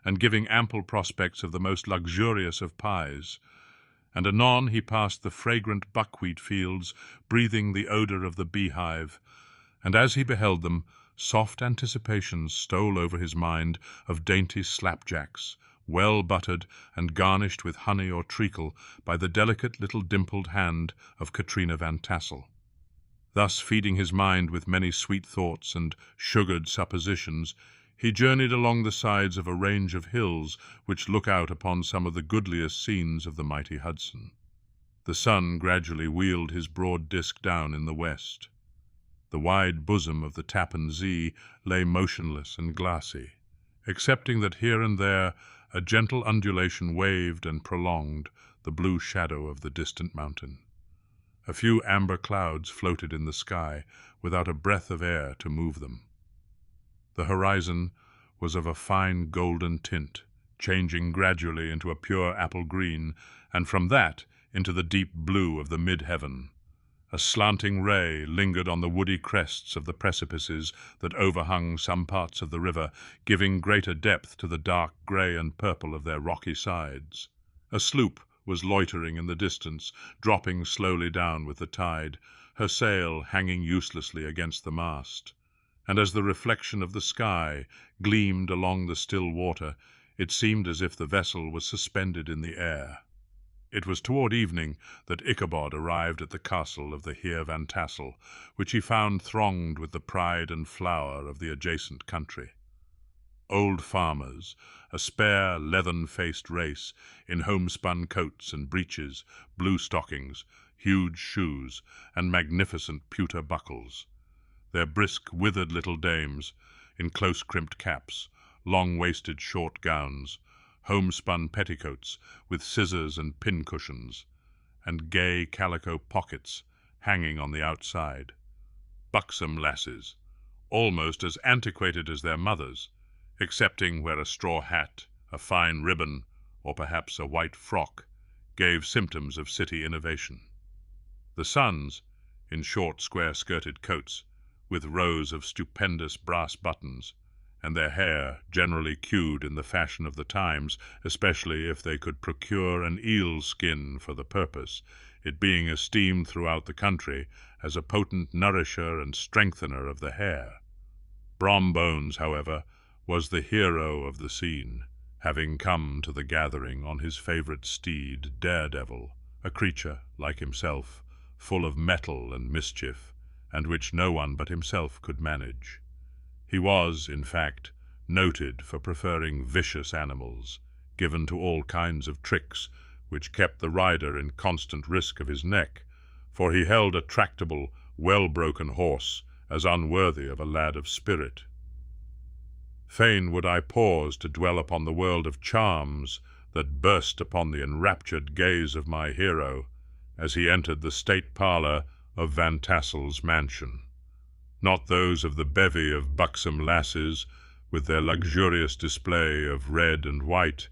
and giving ample prospects of the most luxurious of pies. And anon he passed the fragrant buckwheat fields, breathing the odour of the beehive, and as he beheld them, soft anticipations stole over his mind of dainty slapjacks, well buttered and garnished with honey or treacle by the delicate little dimpled hand of Katrina Van Tassel. Thus, feeding his mind with many sweet thoughts and sugared suppositions, he journeyed along the sides of a range of hills which look out upon some of the goodliest scenes of the mighty Hudson. The sun gradually wheeled his broad disk down in the west. The wide bosom of the Tappan Zee lay motionless and glassy, excepting that here and there a gentle undulation waved and prolonged the blue shadow of the distant mountain. A few amber clouds floated in the sky without a breath of air to move them. The horizon was of a fine golden tint, changing gradually into a pure apple green, and from that into the deep blue of the mid-heaven. A slanting ray lingered on the woody crests of the precipices that overhung some parts of the river, giving greater depth to the dark grey and purple of their rocky sides. A sloop was loitering in the distance, dropping slowly down with the tide, her sail hanging uselessly against the mast. And as the reflection of the sky gleamed along the still water, it seemed as if the vessel was suspended in the air. It was toward evening that Ichabod arrived at the castle of the Heer Van Tassel, which he found thronged with the pride and flower of the adjacent country. Old farmers, a spare, leathern-faced race, in homespun coats and breeches, blue stockings, huge shoes, and magnificent pewter buckles. Their brisk, withered little dames, in close-crimped caps, long-waisted short gowns, homespun petticoats with scissors and pin-cushions, and gay calico pockets hanging on the outside. Buxom lasses, almost as antiquated as their mothers, excepting where a straw hat, a fine ribbon, or perhaps a white frock, gave symptoms of city innovation. The sons, in short square-skirted coats, with rows of stupendous brass buttons, and their hair generally queued in the fashion of the times, especially if they could procure an eel skin for the purpose, it being esteemed throughout the country as a potent nourisher and strengthener of the hair. Brom Bones, however, was the hero of the scene, having come to the gathering on his favorite steed, Daredevil, a creature, like himself, full of mettle and mischief, and which no one but himself could manage. He was, in fact, noted for preferring vicious animals, given to all kinds of tricks, which kept the rider in constant risk of his neck, for he held a tractable, well-broken horse as unworthy of a lad of spirit. Fain would I pause to dwell upon the world of charms that burst upon the enraptured gaze of my hero as he entered the state parlour of Van Tassel's mansion. Not those of the bevy of buxom lasses, with their luxurious display of red and white,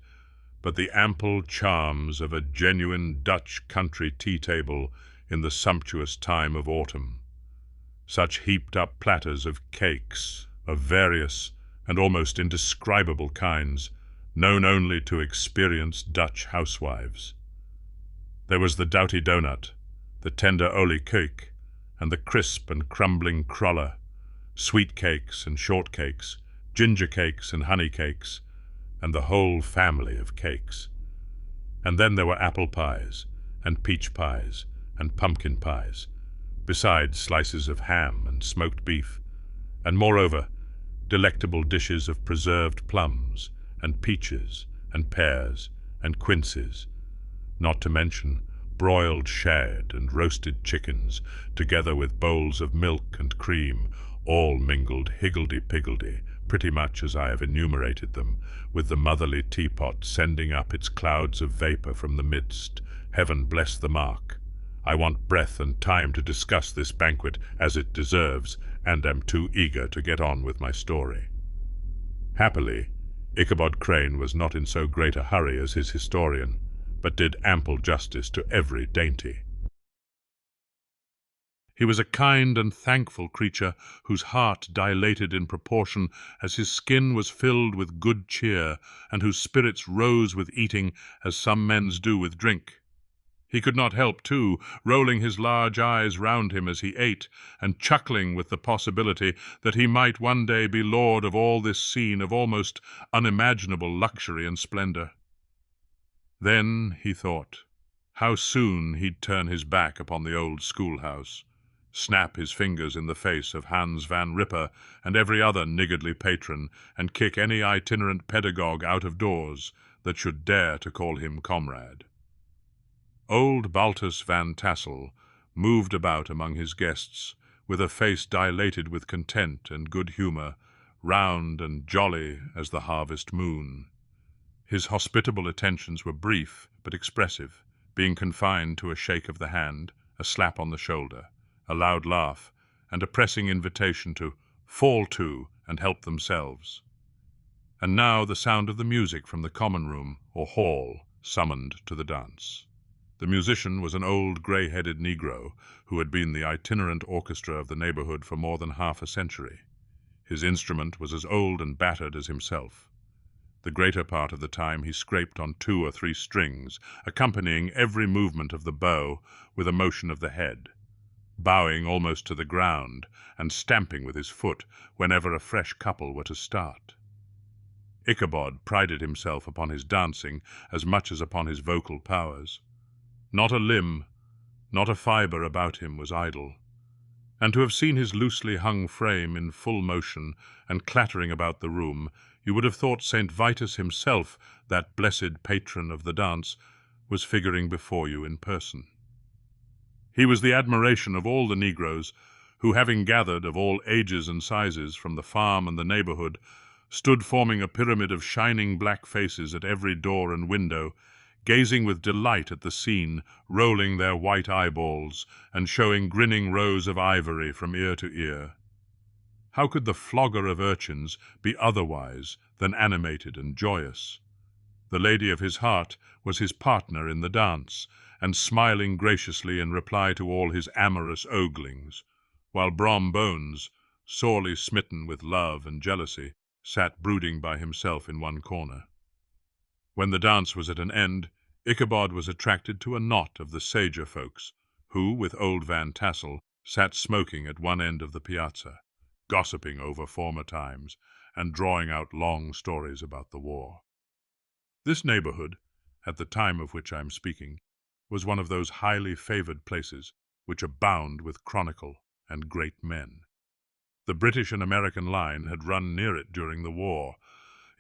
but the ample charms of a genuine Dutch country tea-table in the sumptuous time of autumn. Such heaped-up platters of cakes, of various and almost indescribable kinds, known only to experienced Dutch housewives. There was the doughty donut, the tender olie cake, and the crisp and crumbling cruller, sweet cakes and short cakes, ginger cakes and honey cakes, and the whole family of cakes. And then there were apple pies, and peach pies, and pumpkin pies, besides slices of ham and smoked beef, and moreover, delectable dishes of preserved plums, and peaches, and pears, and quinces, not to mention broiled shad and roasted chickens, together with bowls of milk and cream, all mingled higgledy-piggledy, pretty much as I have enumerated them, with the motherly teapot sending up its clouds of vapour from the midst. Heaven bless the mark! I want breath and time to discuss this banquet as it deserves, and am too eager to get on with my story. Happily, Ichabod Crane was not in so great a hurry as his historian, but did ample justice to every dainty. He was a kind and thankful creature, whose heart dilated in proportion as his skin was filled with good cheer, and whose spirits rose with eating as some men's do with drink. He could not help, too, rolling his large eyes round him as he ate, and chuckling with the possibility that he might one day be lord of all this scene of almost unimaginable luxury and splendor. Then, he thought, how soon he'd turn his back upon the old schoolhouse. snap his fingers in the face of Hans van Ripper and every other niggardly patron, and kick any itinerant pedagogue out of doors that should dare to call him comrade. Old Baltus van Tassel moved about among his guests, with a face dilated with content and good humour, round and jolly as the harvest moon. His hospitable attentions were brief but expressive, being confined to a shake of the hand, a slap on the shoulder, a loud laugh, and a pressing invitation to fall to and help themselves. And now the sound of the music from the common room or hall summoned to the dance. The musician was an old grey-headed Negro who had been the itinerant orchestra of the neighbourhood for more than half a century. His instrument was as old and battered as himself. The greater part of the time he scraped on 2 or 3 strings, accompanying every movement of the bow with a motion of the head, bowing almost to the ground and stamping with his foot whenever a fresh couple were to start. Ichabod prided himself upon his dancing as much as upon his vocal powers. Not a limb, not a fibre about him was idle, and to have seen his loosely hung frame in full motion and clattering about the room, you would have thought St. Vitus himself, that blessed patron of the dance, was figuring before you in person. He was the admiration of all the negroes, who, having gathered of all ages and sizes from the farm and the neighbourhood, stood forming a pyramid of shining black faces at every door and window, gazing with delight at the scene, rolling their white eyeballs, and showing grinning rows of ivory from ear to ear. How could the flogger of urchins be otherwise than animated and joyous? The lady of his heart was his partner in the dance, and smiling graciously in reply to all his amorous oglings, while Brom Bones, sorely smitten with love and jealousy, sat brooding by himself in one corner. When the dance was at an end, Ichabod was attracted to a knot of the sager folks, who, with old Van Tassel, sat smoking at one end of the piazza, gossiping over former times, and drawing out long stories about the war. This neighbourhood, at the time of which I am speaking, was one of those highly favoured places which abound with chronicle and great men. The British and American line had run near it during the war.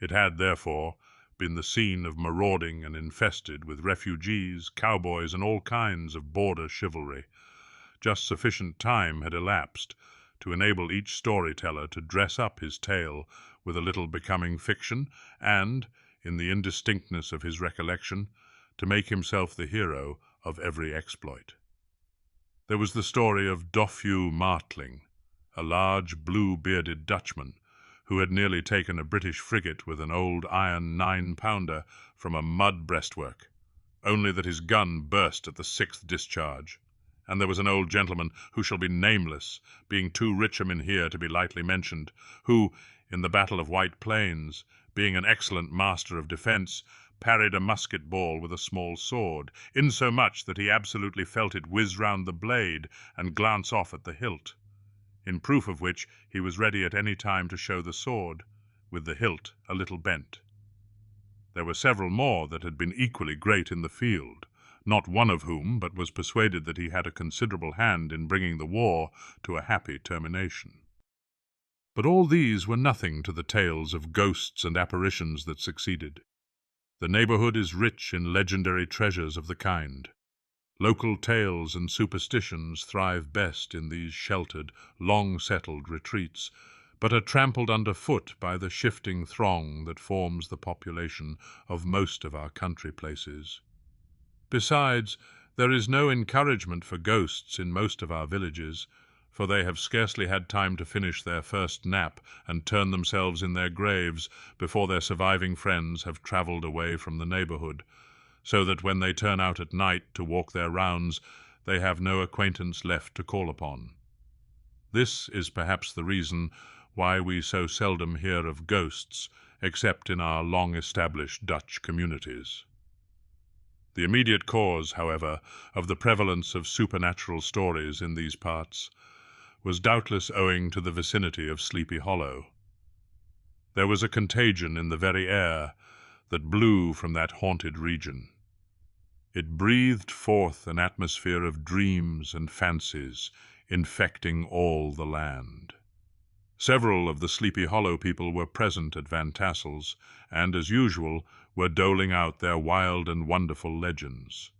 It had, therefore, been the scene of marauding and infested with refugees, cowboys, and all kinds of border chivalry. Just sufficient time had elapsed to enable each storyteller to dress up his tale with a little becoming fiction, and, in the indistinctness of his recollection, to make himself the hero of every exploit. There was the story of Dofue Martling, a large blue-bearded Dutchman, who had nearly taken a British frigate with an old iron 9-pounder from a mud breastwork, only that his gun burst at the 6th discharge. And there was an old gentleman, who shall be nameless, being too rich a man here to be lightly mentioned, who, in the Battle of White Plains, being an excellent master of defence, parried a musket ball with a small sword, insomuch that he absolutely felt it whiz round the blade and glance off at the hilt, in proof of which he was ready at any time to show the sword, with the hilt a little bent. There were several more that had been equally great in the field, not one of whom but was persuaded that he had a considerable hand in bringing the war to a happy termination. But all these were nothing to the tales of ghosts and apparitions that succeeded. The neighbourhood is rich in legendary treasures of the kind. Local tales and superstitions thrive best in these sheltered, long-settled retreats, but are trampled underfoot by the shifting throng that forms the population of most of our country places. Besides, there is no encouragement for ghosts in most of our villages, for they have scarcely had time to finish their first nap and turn themselves in their graves before their surviving friends have travelled away from the neighbourhood, so that when they turn out at night to walk their rounds, they have no acquaintance left to call upon. This is perhaps the reason why we so seldom hear of ghosts, except in our long-established Dutch communities. The immediate cause, however, of the prevalence of supernatural stories in these parts was doubtless owing to the vicinity of Sleepy Hollow. There was a contagion in the very air that blew from that haunted region. It breathed forth an atmosphere of dreams and fancies, infecting all the land. Several of the Sleepy Hollow people were present at Van Tassel's, and, as usual, were doling out their wild and wonderful legends.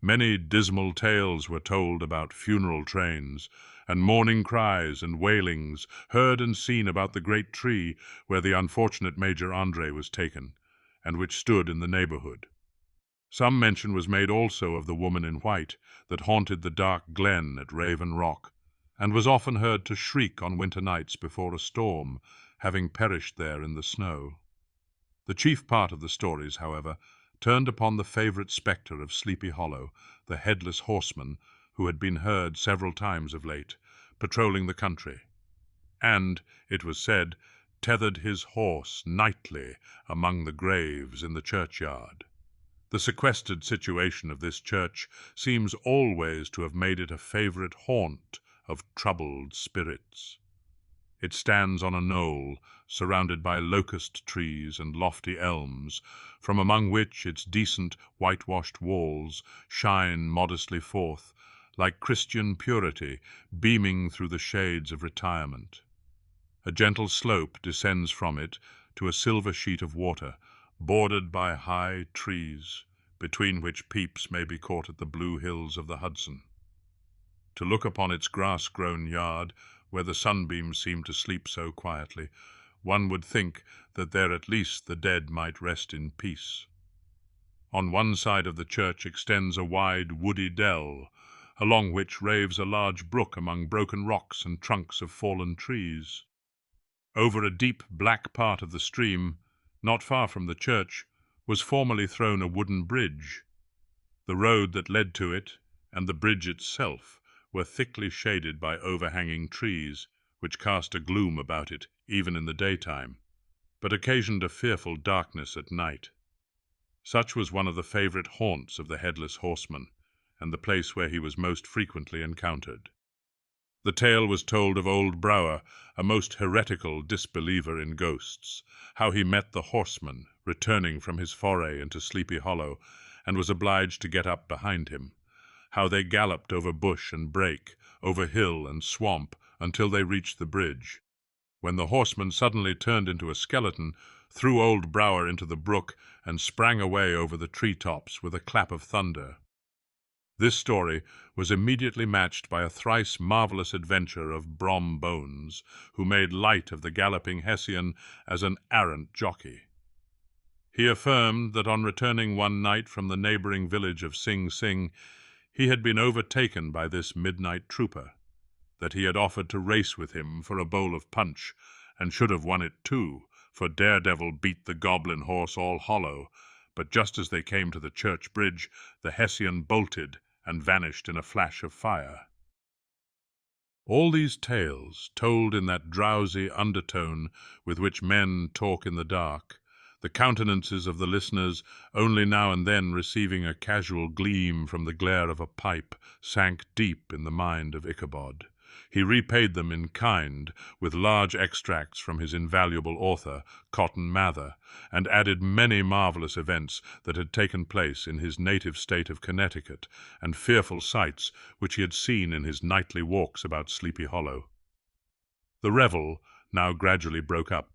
Many dismal tales were told about funeral trains, and mourning cries and wailings heard and seen about the great tree where the unfortunate Major Andre was taken, and which stood in the neighborhood. Some mention was made also of the woman in white that haunted the dark glen at Raven Rock, and was often heard to shriek on winter nights before a storm, having perished there in the snow. The chief part of the stories, however, turned upon the favorite spectre of Sleepy Hollow, the headless horseman, who had been heard several times of late, patrolling the country, and, it was said, tethered his horse nightly among the graves in the churchyard. The sequestered situation of this church seems always to have made it a favorite haunt of troubled spirits. It stands on a knoll, surrounded by locust trees and lofty elms, from among which its decent whitewashed walls shine modestly forth, like Christian purity beaming through the shades of retirement. A gentle slope descends from it to a silver sheet of water, bordered by high trees, between which peeps may be caught at the blue hills of the Hudson. To look upon its grass-grown yard, where the sunbeams seem to sleep so quietly, one would think that there at least the dead might rest in peace. On one side of the church extends a wide woody dell, along which raves a large brook among broken rocks and trunks of fallen trees. Over a deep black part of the stream, not far from the church, was formerly thrown a wooden bridge. The road that led to it, and the bridge itself, were thickly shaded by overhanging trees, which cast a gloom about it even in the daytime, but occasioned a fearful darkness at night. Such was one of the favorite haunts of the headless horseman, and the place where he was most frequently encountered. The tale was told of old Brower, a most heretical disbeliever in ghosts, how he met the horseman returning from his foray into Sleepy Hollow, and was obliged to get up behind him, how they galloped over bush and brake, over hill and swamp, until they reached the bridge, when the horseman suddenly turned into a skeleton, threw old Brower into the brook, and sprang away over the tree-tops with a clap of thunder. This story was immediately matched by a thrice marvelous adventure of Brom Bones, who made light of the galloping Hessian as an arrant jockey. He affirmed that on returning one night from the neighboring village of Sing Sing, he had been overtaken by this midnight trooper, that he had offered to race with him for a bowl of punch, and should have won it too, for Daredevil beat the goblin horse all hollow, but just as they came to the church bridge, the Hessian bolted and vanished in a flash of fire. All these tales, told in that drowsy undertone with which men talk in the dark, the countenances of the listeners only now and then receiving a casual gleam from the glare of a pipe, sank deep in the mind of Ichabod. He repaid them in kind with large extracts from his invaluable author, Cotton Mather, and added many marvelous events that had taken place in his native state of Connecticut, and fearful sights which he had seen in his nightly walks about Sleepy Hollow. The revel now gradually broke up.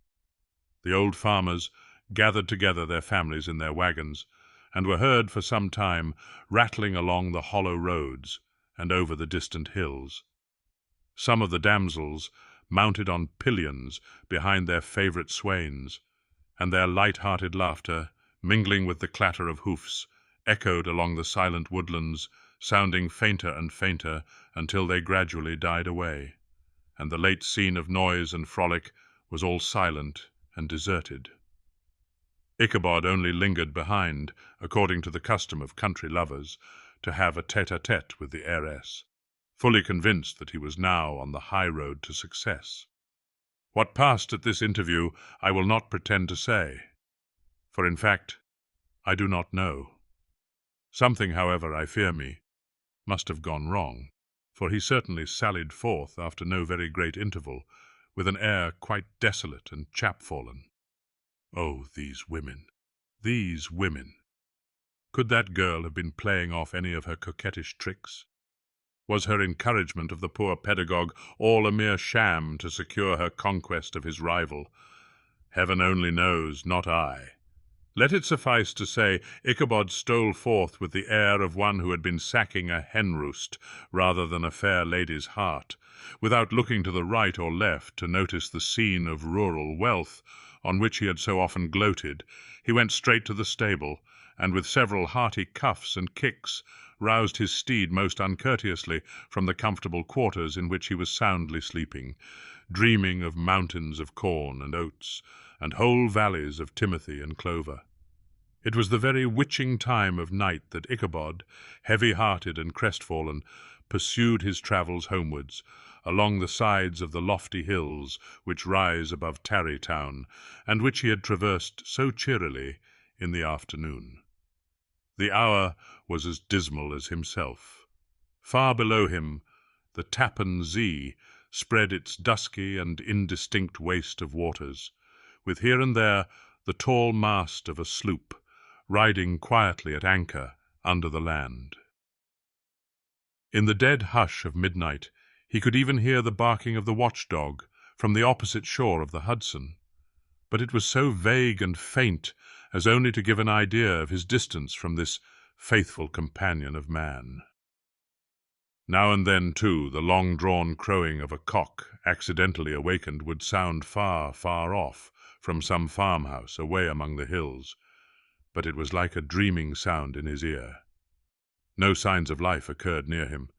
The old farmers gathered together their families in their wagons, and were heard for some time rattling along the hollow roads and over the distant hills. Some of the damsels mounted on pillions behind their favorite swains, and their light-hearted laughter, mingling with the clatter of hoofs, echoed along the silent woodlands, sounding fainter and fainter until they gradually died away, and the late scene of noise and frolic was all silent and deserted. Ichabod only lingered behind, according to the custom of country lovers, to have a tete-a-tete with the heiress, fully convinced that he was now on the high road to success. What passed at this interview I will not pretend to say, for in fact I do not know. Something, however, I fear me, must have gone wrong, for he certainly sallied forth after no very great interval, with an air quite desolate and chapfallen. Oh, these women! These women! Could that girl have been playing off any of her coquettish tricks? Was her encouragement of the poor pedagogue all a mere sham to secure her conquest of his rival? Heaven only knows, not I. Let it suffice to say, Ichabod stole forth with the air of one who had been sacking a hen-roost rather than a fair lady's heart, without looking to the right or left to notice the scene of rural wealth on which he had so often gloated. He went straight to the stable, and with several hearty cuffs and kicks roused his steed most uncourteously from the comfortable quarters in which he was soundly sleeping, dreaming of mountains of corn and oats, and whole valleys of timothy and clover. It was the very witching time of night that Ichabod, heavy-hearted and crestfallen, pursued his travels homewards, along the sides of the lofty hills which rise above Tarrytown, and which he had traversed so cheerily in the afternoon. The hour was as dismal as himself. Far below him, the Tappan Zee spread its dusky and indistinct waste of waters, with here and there the tall mast of a sloop, riding quietly at anchor under the land. In the dead hush of midnight, he could even hear the barking of the watchdog from the opposite shore of the Hudson, but it was so vague and faint as only to give an idea of his distance from this faithful companion of man. Now and then, too, the long-drawn crowing of a cock, accidentally awakened, would sound far, far off, from some farmhouse away among the hills, but it was like a dreaming sound in his ear. No signs of life occurred near him,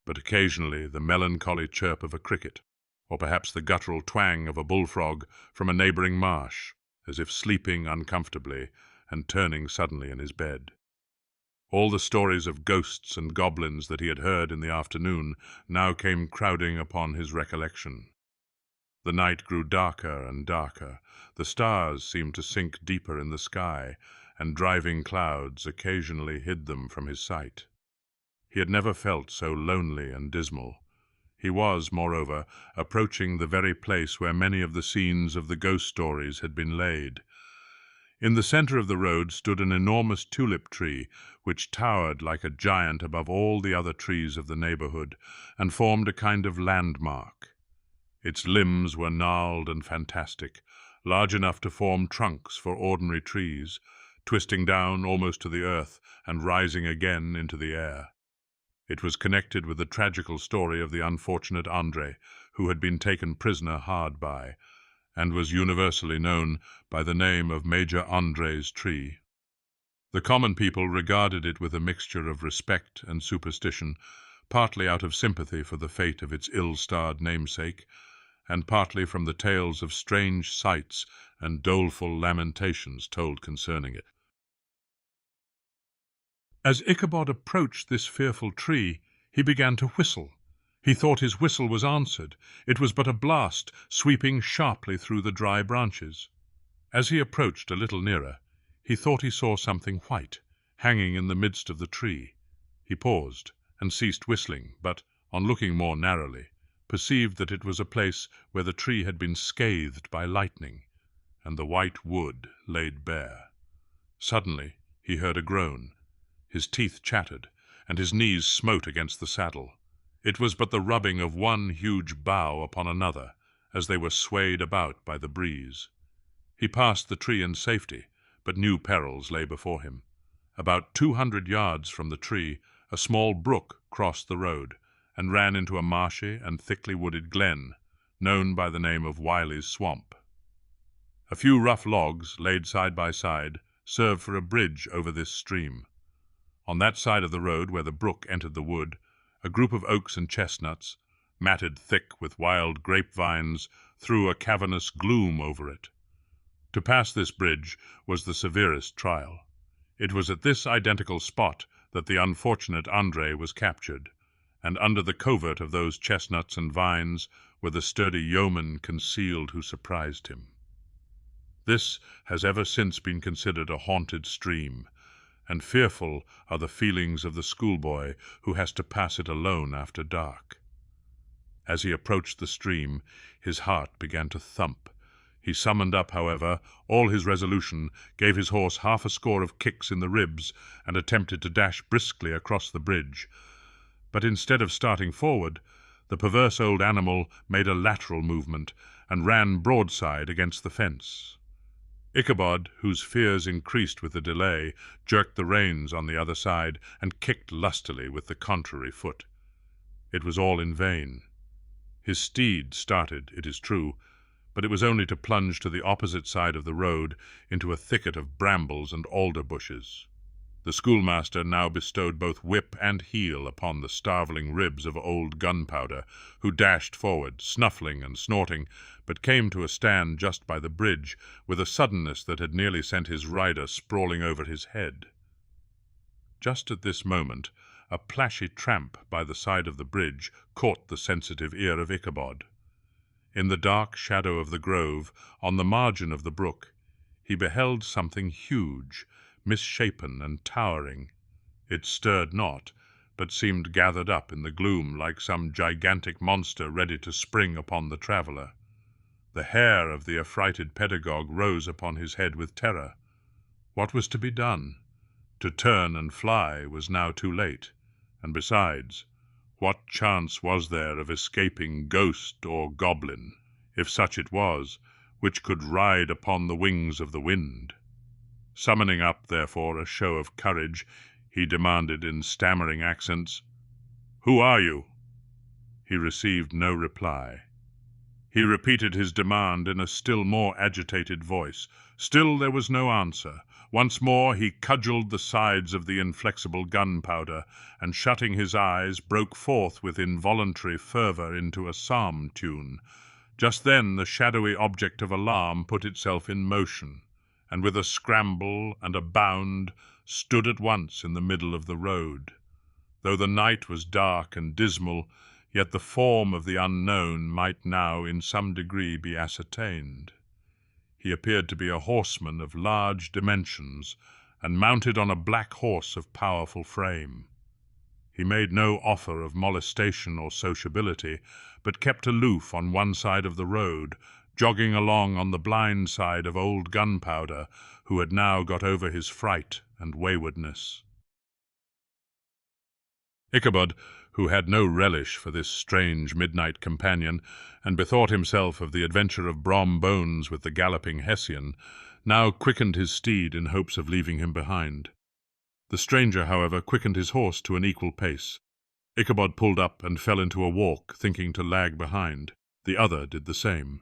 but occasionally the melancholy chirp of a cricket, or perhaps the guttural twang of a bullfrog from a neighboring marsh, as if sleeping uncomfortably and turning suddenly in his bed. All the stories of ghosts and goblins that he had heard in the afternoon now came crowding upon his recollection. The night grew darker and darker. The stars seemed to sink deeper in the sky, and driving clouds occasionally hid them from his sight. He had never felt so lonely and dismal. He was, moreover, approaching the very place where many of the scenes of the ghost stories had been laid. In the center of the road stood an enormous tulip tree, which towered like a giant above all the other trees of the neighborhood, and formed a kind of landmark. Its limbs were gnarled and fantastic, large enough to form trunks for ordinary trees, twisting down almost to the earth and rising again into the air. It was connected with the tragical story of the unfortunate André, who had been taken prisoner hard by, and was universally known by the name of Major André's tree. The common people regarded it with a mixture of respect and superstition, partly out of sympathy for the fate of its ill-starred namesake, and partly from the tales of strange sights and doleful lamentations told concerning it. As Ichabod approached this fearful tree, he began to whistle. He thought his whistle was answered. It was but a blast, sweeping sharply through the dry branches. As he approached a little nearer, he thought he saw something white, hanging in the midst of the tree. He paused, and ceased whistling, but, on looking more narrowly, perceived that it was a place where the tree had been scathed by lightning, and the white wood laid bare. Suddenly he heard a groan. His teeth chattered, and his knees smote against the saddle. It was but the rubbing of one huge bough upon another, as they were swayed about by the breeze. He passed the tree in safety, but new perils lay before him. About 200 yards from the tree, a small brook crossed the road, and ran into a marshy and thickly wooded glen, known by the name of Wiley's Swamp. A few rough logs, laid side by side, served for a bridge over this stream. On that side of the road where the brook entered the wood, a group of oaks and chestnuts, matted thick with wild grapevines, threw a cavernous gloom over it. To pass this bridge was the severest trial. It was at this identical spot that the unfortunate André was captured, and under the covert of those chestnuts and vines were the sturdy yeomen concealed who surprised him. This has ever since been considered a haunted stream, and fearful are the feelings of the schoolboy who has to pass it alone after dark. As he approached the stream, his heart began to thump. He summoned up, however, all his resolution, gave his horse half a score of kicks in the ribs, and attempted to dash briskly across the bridge. But instead of starting forward, the perverse old animal made a lateral movement and ran broadside against the fence. Ichabod, whose fears increased with the delay, jerked the reins on the other side and kicked lustily with the contrary foot. It was all in vain. His steed started, it is true, but it was only to plunge to the opposite side of the road into a thicket of brambles and alder bushes. The schoolmaster now bestowed both whip and heel upon the starveling ribs of old Gunpowder, who dashed forward, snuffling and snorting, but came to a stand just by the bridge, with a suddenness that had nearly sent his rider sprawling over his head. Just at this moment, a plashy tramp by the side of the bridge caught the sensitive ear of Ichabod. In the dark shadow of the grove, on the margin of the brook, he beheld something huge, misshapen and towering. It stirred not, but seemed gathered up in the gloom like some gigantic monster ready to spring upon the traveller. The hair of the affrighted pedagogue rose upon his head with terror. What was to be done? To turn and fly was now too late, and besides, what chance was there of escaping ghost or goblin, if such it was, which could ride upon the wings of the wind? Summoning up, therefore, a show of courage, he demanded in stammering accents, "Who are you?" He received no reply. He repeated his demand in a still more agitated voice. Still there was no answer. Once more he cudgelled the sides of the inflexible Gunpowder, and shutting his eyes, broke forth with involuntary fervour into a psalm tune. Just then the shadowy object of alarm put itself in motion, and with a scramble and a bound stood at once in the middle of the road. Though the night was dark and dismal, yet the form of the unknown might now in some degree be ascertained. He appeared to be a horseman of large dimensions, and mounted on a black horse of powerful frame. He made no offer of molestation or sociability, but kept aloof on one side of the road, jogging along on the blind side of old Gunpowder, who had now got over his fright and waywardness. Ichabod, who had no relish for this strange midnight companion, and bethought himself of the adventure of Brom Bones with the galloping Hessian, now quickened his steed in hopes of leaving him behind. The stranger, however, quickened his horse to an equal pace. Ichabod pulled up and fell into a walk, thinking to lag behind. The other did the same.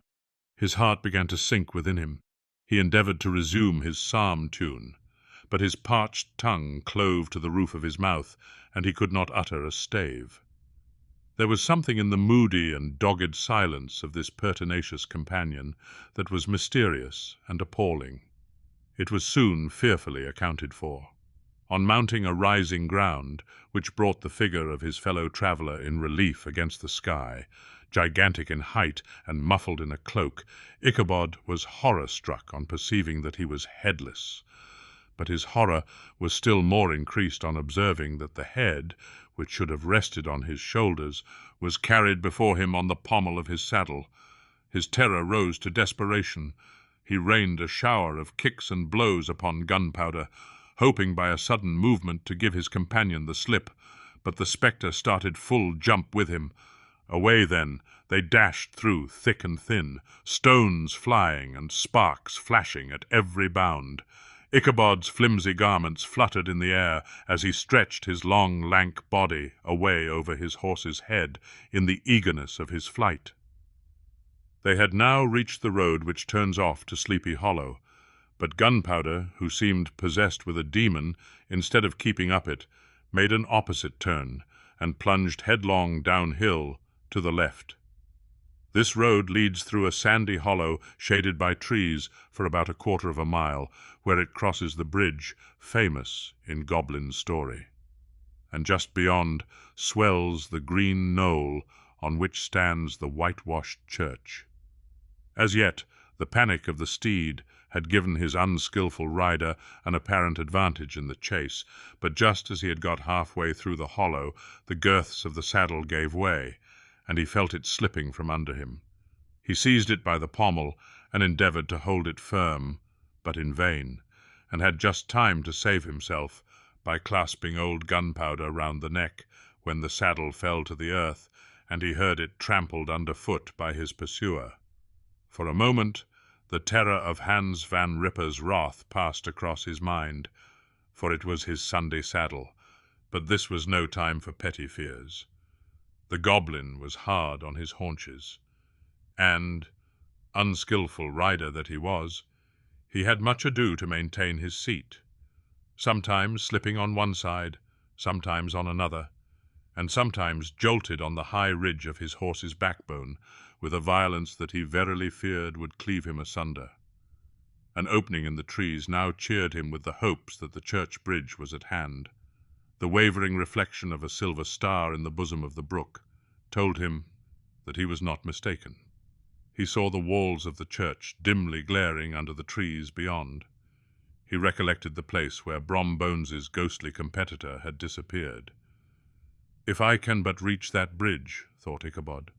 His heart began to sink within him. He endeavoured to resume his psalm tune, but his parched tongue clove to the roof of his mouth, and he could not utter a stave. There was something in the moody and dogged silence of this pertinacious companion that was mysterious and appalling. It was soon fearfully accounted for. On mounting a rising ground, which brought the figure of his fellow traveller in relief against the sky, gigantic in height and muffled in a cloak, Ichabod was horror-struck on perceiving that he was headless. But his horror was still more increased on observing that the head, which should have rested on his shoulders, was carried before him on the pommel of his saddle. His terror rose to desperation. He rained a shower of kicks and blows upon Gunpowder, hoping by a sudden movement to give his companion the slip, but the spectre started full jump with him. Away then they dashed through thick and thin, stones flying and sparks flashing at every bound. Ichabod's flimsy garments fluttered in the air as he stretched his long, lank body away over his horse's head in the eagerness of his flight. They had now reached the road which turns off to Sleepy Hollow, but Gunpowder, who seemed possessed with a demon, instead of keeping up it, made an opposite turn, and plunged headlong downhill to the left. This road leads through a sandy hollow shaded by trees for about a quarter of a mile, where it crosses the bridge, famous in goblin story. And just beyond swells the green knoll on which stands the whitewashed church. As yet, the panic of the steed had given his unskilful rider an apparent advantage in the chase, but just as he had got halfway through the hollow, the girths of the saddle gave way, and he felt it slipping from under him. He seized it by the pommel and endeavoured to hold it firm, but in vain, and had just time to save himself by clasping old Gunpowder round the neck, when the saddle fell to the earth, and he heard it trampled underfoot by his pursuer. For a moment, the terror of Hans Van Ripper's wrath passed across his mind, for it was his Sunday saddle, but this was no time for petty fears. The goblin was hard on his haunches, and, unskilful rider that he was, he had much ado to maintain his seat, sometimes slipping on one side, sometimes on another, and sometimes jolted on the high ridge of his horse's backbone with a violence that he verily feared would cleave him asunder. An opening in the trees now cheered him with the hopes that the church bridge was at hand. The wavering reflection of a silver star in the bosom of the brook told him that he was not mistaken. He saw the walls of the church dimly glaring under the trees beyond. He recollected the place where Brom Bones's ghostly competitor had disappeared. "If I can but reach that bridge," thought Ichabod,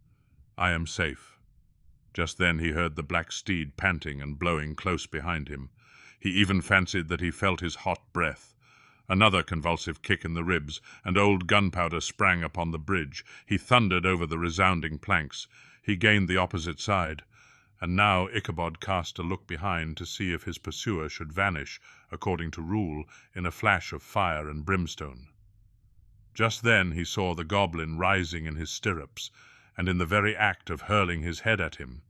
"I am safe." Just then he heard the black steed panting and blowing close behind him. He even fancied that he felt his hot breath. Another convulsive kick in the ribs, and old Gunpowder sprang upon the bridge. He thundered over the resounding planks. He gained the opposite side, and now Ichabod cast a look behind to see if his pursuer should vanish, according to rule, in a flash of fire and brimstone. Just then he saw the goblin rising in his stirrups, and in the very act of hurling his head at him.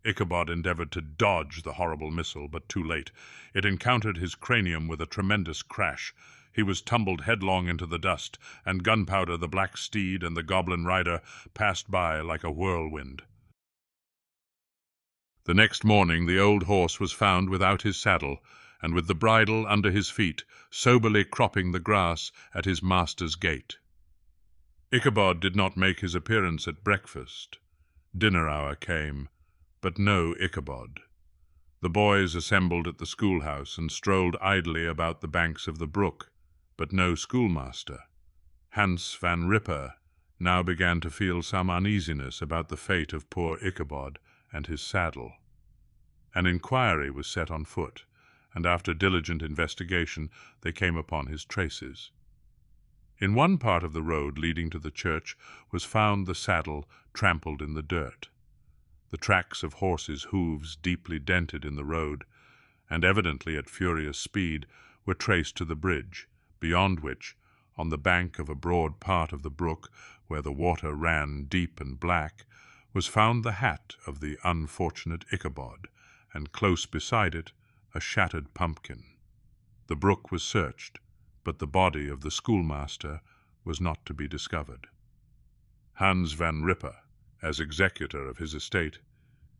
Ichabod endeavored to dodge the horrible missile, but too late. It encountered his cranium with a tremendous crash. He was tumbled headlong into the dust, and Gunpowder, the black steed, and the goblin rider passed by like a whirlwind. The next morning the old horse was found without his saddle, and with the bridle under his feet, soberly cropping the grass at his master's gate. Ichabod did not make his appearance at breakfast. Dinner hour came, but no Ichabod. The boys assembled at the schoolhouse and strolled idly about the banks of the brook, but no schoolmaster. Hans Van Ripper now began to feel some uneasiness about the fate of poor Ichabod and his saddle. An inquiry was set on foot, and after diligent investigation they came upon his traces. In one part of the road leading to the church was found the saddle trampled in the dirt. The tracks of horses' hoofs, deeply dented in the road, and evidently at furious speed, were traced to the bridge, beyond which, on the bank of a broad part of the brook, where the water ran deep and black, was found the hat of the unfortunate Ichabod, and close beside it a shattered pumpkin. The brook was searched, but the body of the schoolmaster was not to be discovered. Hans Van Ripper, as executor of his estate,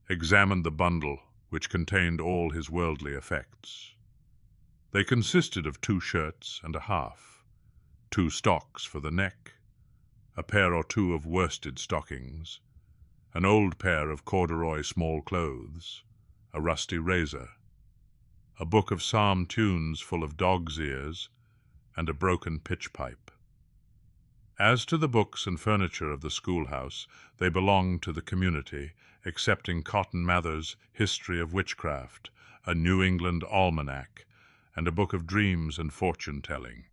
examined the bundle which contained all his worldly effects. They consisted of 2 shirts and a half, 2 stocks for the neck, a pair or 2 of worsted stockings, an old pair of corduroy small clothes, a rusty razor, a book of psalm tunes full of dog's ears, and a broken pitch pipe. As to the books and furniture of the schoolhouse, they belonged to the community, excepting Cotton Mather's History of Witchcraft, a New England almanac, and a book of dreams and fortune-telling,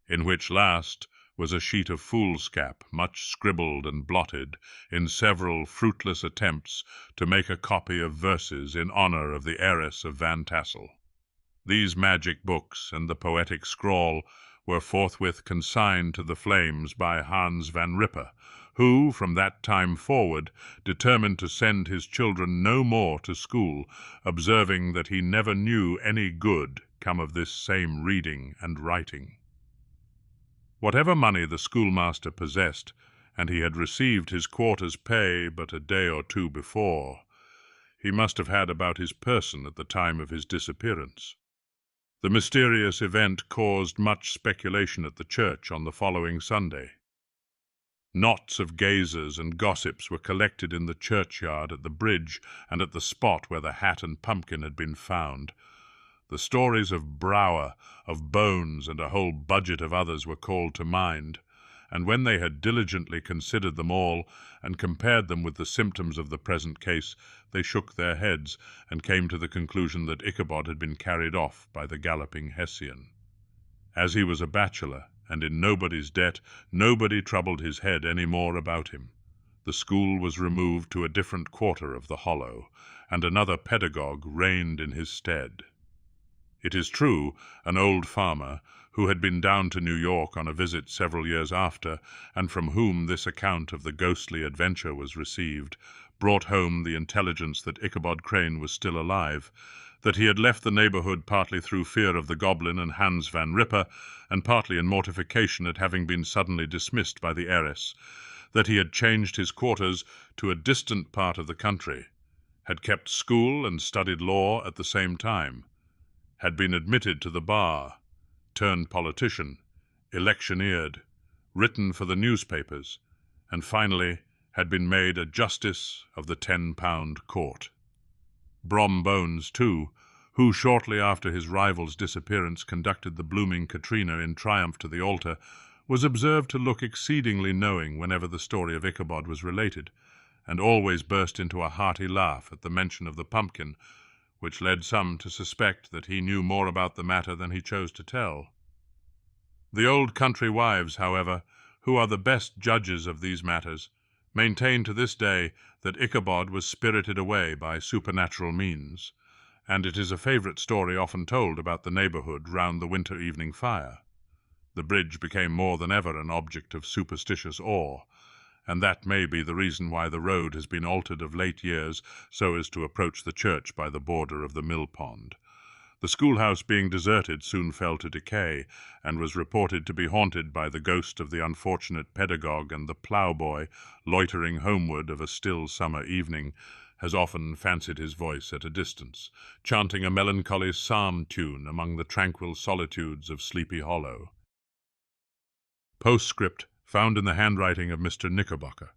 in which last was a sheet of foolscap, much scribbled and blotted, in several fruitless attempts to make a copy of verses in honor of the heiress of Van Tassel. These magic books and the poetic scrawl were forthwith consigned to the flames by Hans Van Ripper, who, from that time forward, determined to send his children no more to school, observing that he never knew any good come of this same reading and writing. Whatever money the schoolmaster possessed, and he had received his quarter's pay but a day or 2 before, he must have had about his person at the time of his disappearance. The mysterious event caused much speculation at the church on the following Sunday. Knots of gazers and gossips were collected in the churchyard, at the bridge, and at the spot where the hat and pumpkin had been found. The stories of Brower, of Bones, and a whole budget of others were called to mind, and when they had diligently considered them all, and compared them with the symptoms of the present case, they shook their heads, and came to the conclusion that Ichabod had been carried off by the galloping Hessian. As he was a bachelor, and in nobody's debt, nobody troubled his head any more about him. The school was removed to a different quarter of the hollow, and another pedagogue reigned in his stead. It is true, an old farmer, who had been down to New York on a visit several years after, and from whom this account of the ghostly adventure was received, brought home the intelligence that Ichabod Crane was still alive, that he had left the neighborhood partly through fear of the goblin and Hans Van Ripper, and partly in mortification at having been suddenly dismissed by the heiress, that he had changed his quarters to a distant part of the country, had kept school and studied law at the same time, had been admitted to the bar, turned politician, electioneered, written for the newspapers, and finally had been made a justice of the 10-pound court. Brom Bones, too, who shortly after his rival's disappearance conducted the blooming Katrina in triumph to the altar, was observed to look exceedingly knowing whenever the story of Ichabod was related, and always burst into a hearty laugh at the mention of the pumpkin, which led some to suspect that he knew more about the matter than he chose to tell. The old country wives, however, who are the best judges of these matters, maintain to this day that Ichabod was spirited away by supernatural means, and it is a favorite story often told about the neighborhood round the winter evening fire. The bridge became more than ever an object of superstitious awe, and that may be the reason why the road has been altered of late years so as to approach the church by the border of the mill pond. The schoolhouse being deserted soon fell to decay, and was reported to be haunted by the ghost of the unfortunate pedagogue, and the ploughboy, loitering homeward of a still summer evening, has often fancied his voice at a distance, chanting a melancholy psalm tune among the tranquil solitudes of Sleepy Hollow. Postscript found in the handwriting of Mr. Knickerbocker.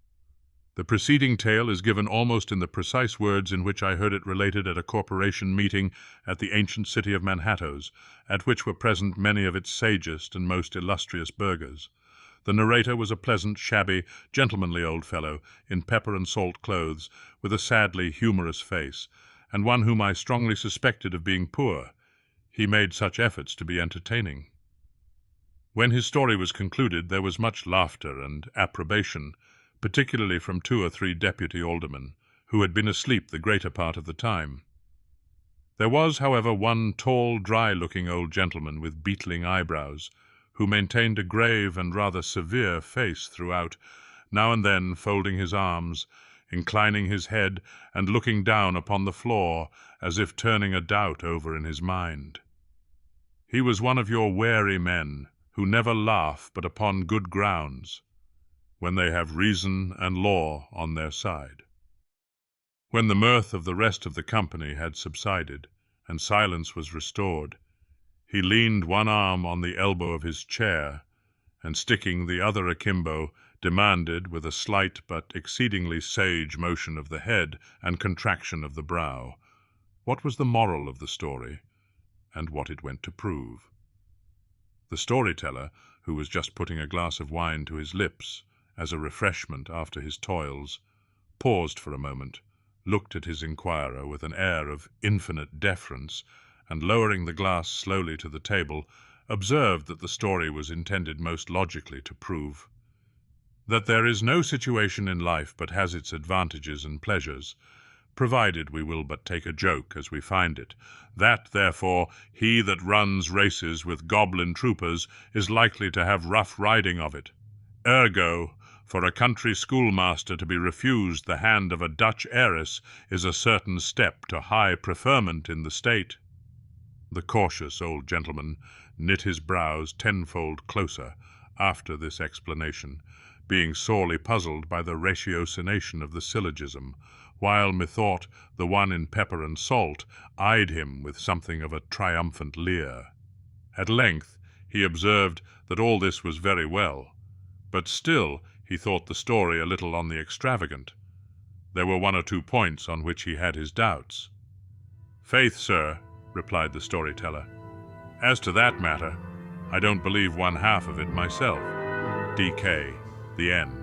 The preceding tale is given almost in the precise words in which I heard it related at a corporation meeting at the ancient city of Manhattoes, at which were present many of its sagest and most illustrious burghers. The narrator was a pleasant, shabby, gentlemanly old fellow, in pepper and salt clothes, with a sadly humorous face, and one whom I strongly suspected of being poor. He made such efforts to be entertaining. When his story was concluded, there was much laughter and approbation, particularly from 2 or 3 deputy aldermen, who had been asleep the greater part of the time. There was, however, one tall, dry-looking old gentleman with beetling eyebrows, who maintained a grave and rather severe face throughout, now and then folding his arms, inclining his head, and looking down upon the floor, as if turning a doubt over in his mind. He was one of your wary men, who never laugh but upon good grounds, when they have reason and law on their side. When the mirth of the rest of the company had subsided, and silence was restored, he leaned one arm on the elbow of his chair, and sticking the other akimbo, demanded, with a slight but exceedingly sage motion of the head and contraction of the brow, what was the moral of the story, and what it went to prove. The storyteller, who was just putting a glass of wine to his lips as a refreshment after his toils, paused for a moment, looked at his inquirer with an air of infinite deference, and lowering the glass slowly to the table, observed that the story was intended most logically to prove that there is no situation in life but has its advantages and pleasures, provided we will but take a joke as we find it, that, therefore, he that runs races with goblin troopers is likely to have rough riding of it. Ergo, for a country schoolmaster to be refused the hand of a Dutch heiress is a certain step to high preferment in the state. The cautious old gentleman knit his brows tenfold closer after this explanation, being sorely puzzled by the ratiocination of the syllogism, while, methought, the one in pepper and salt eyed him with something of a triumphant leer. At length he observed that all this was very well, but still he thought the story a little on the extravagant. There were 1 or 2 points on which he had his doubts. "Faith, sir," replied the storyteller, "as to that matter, I don't believe 1/2 of it myself. D.K. The End.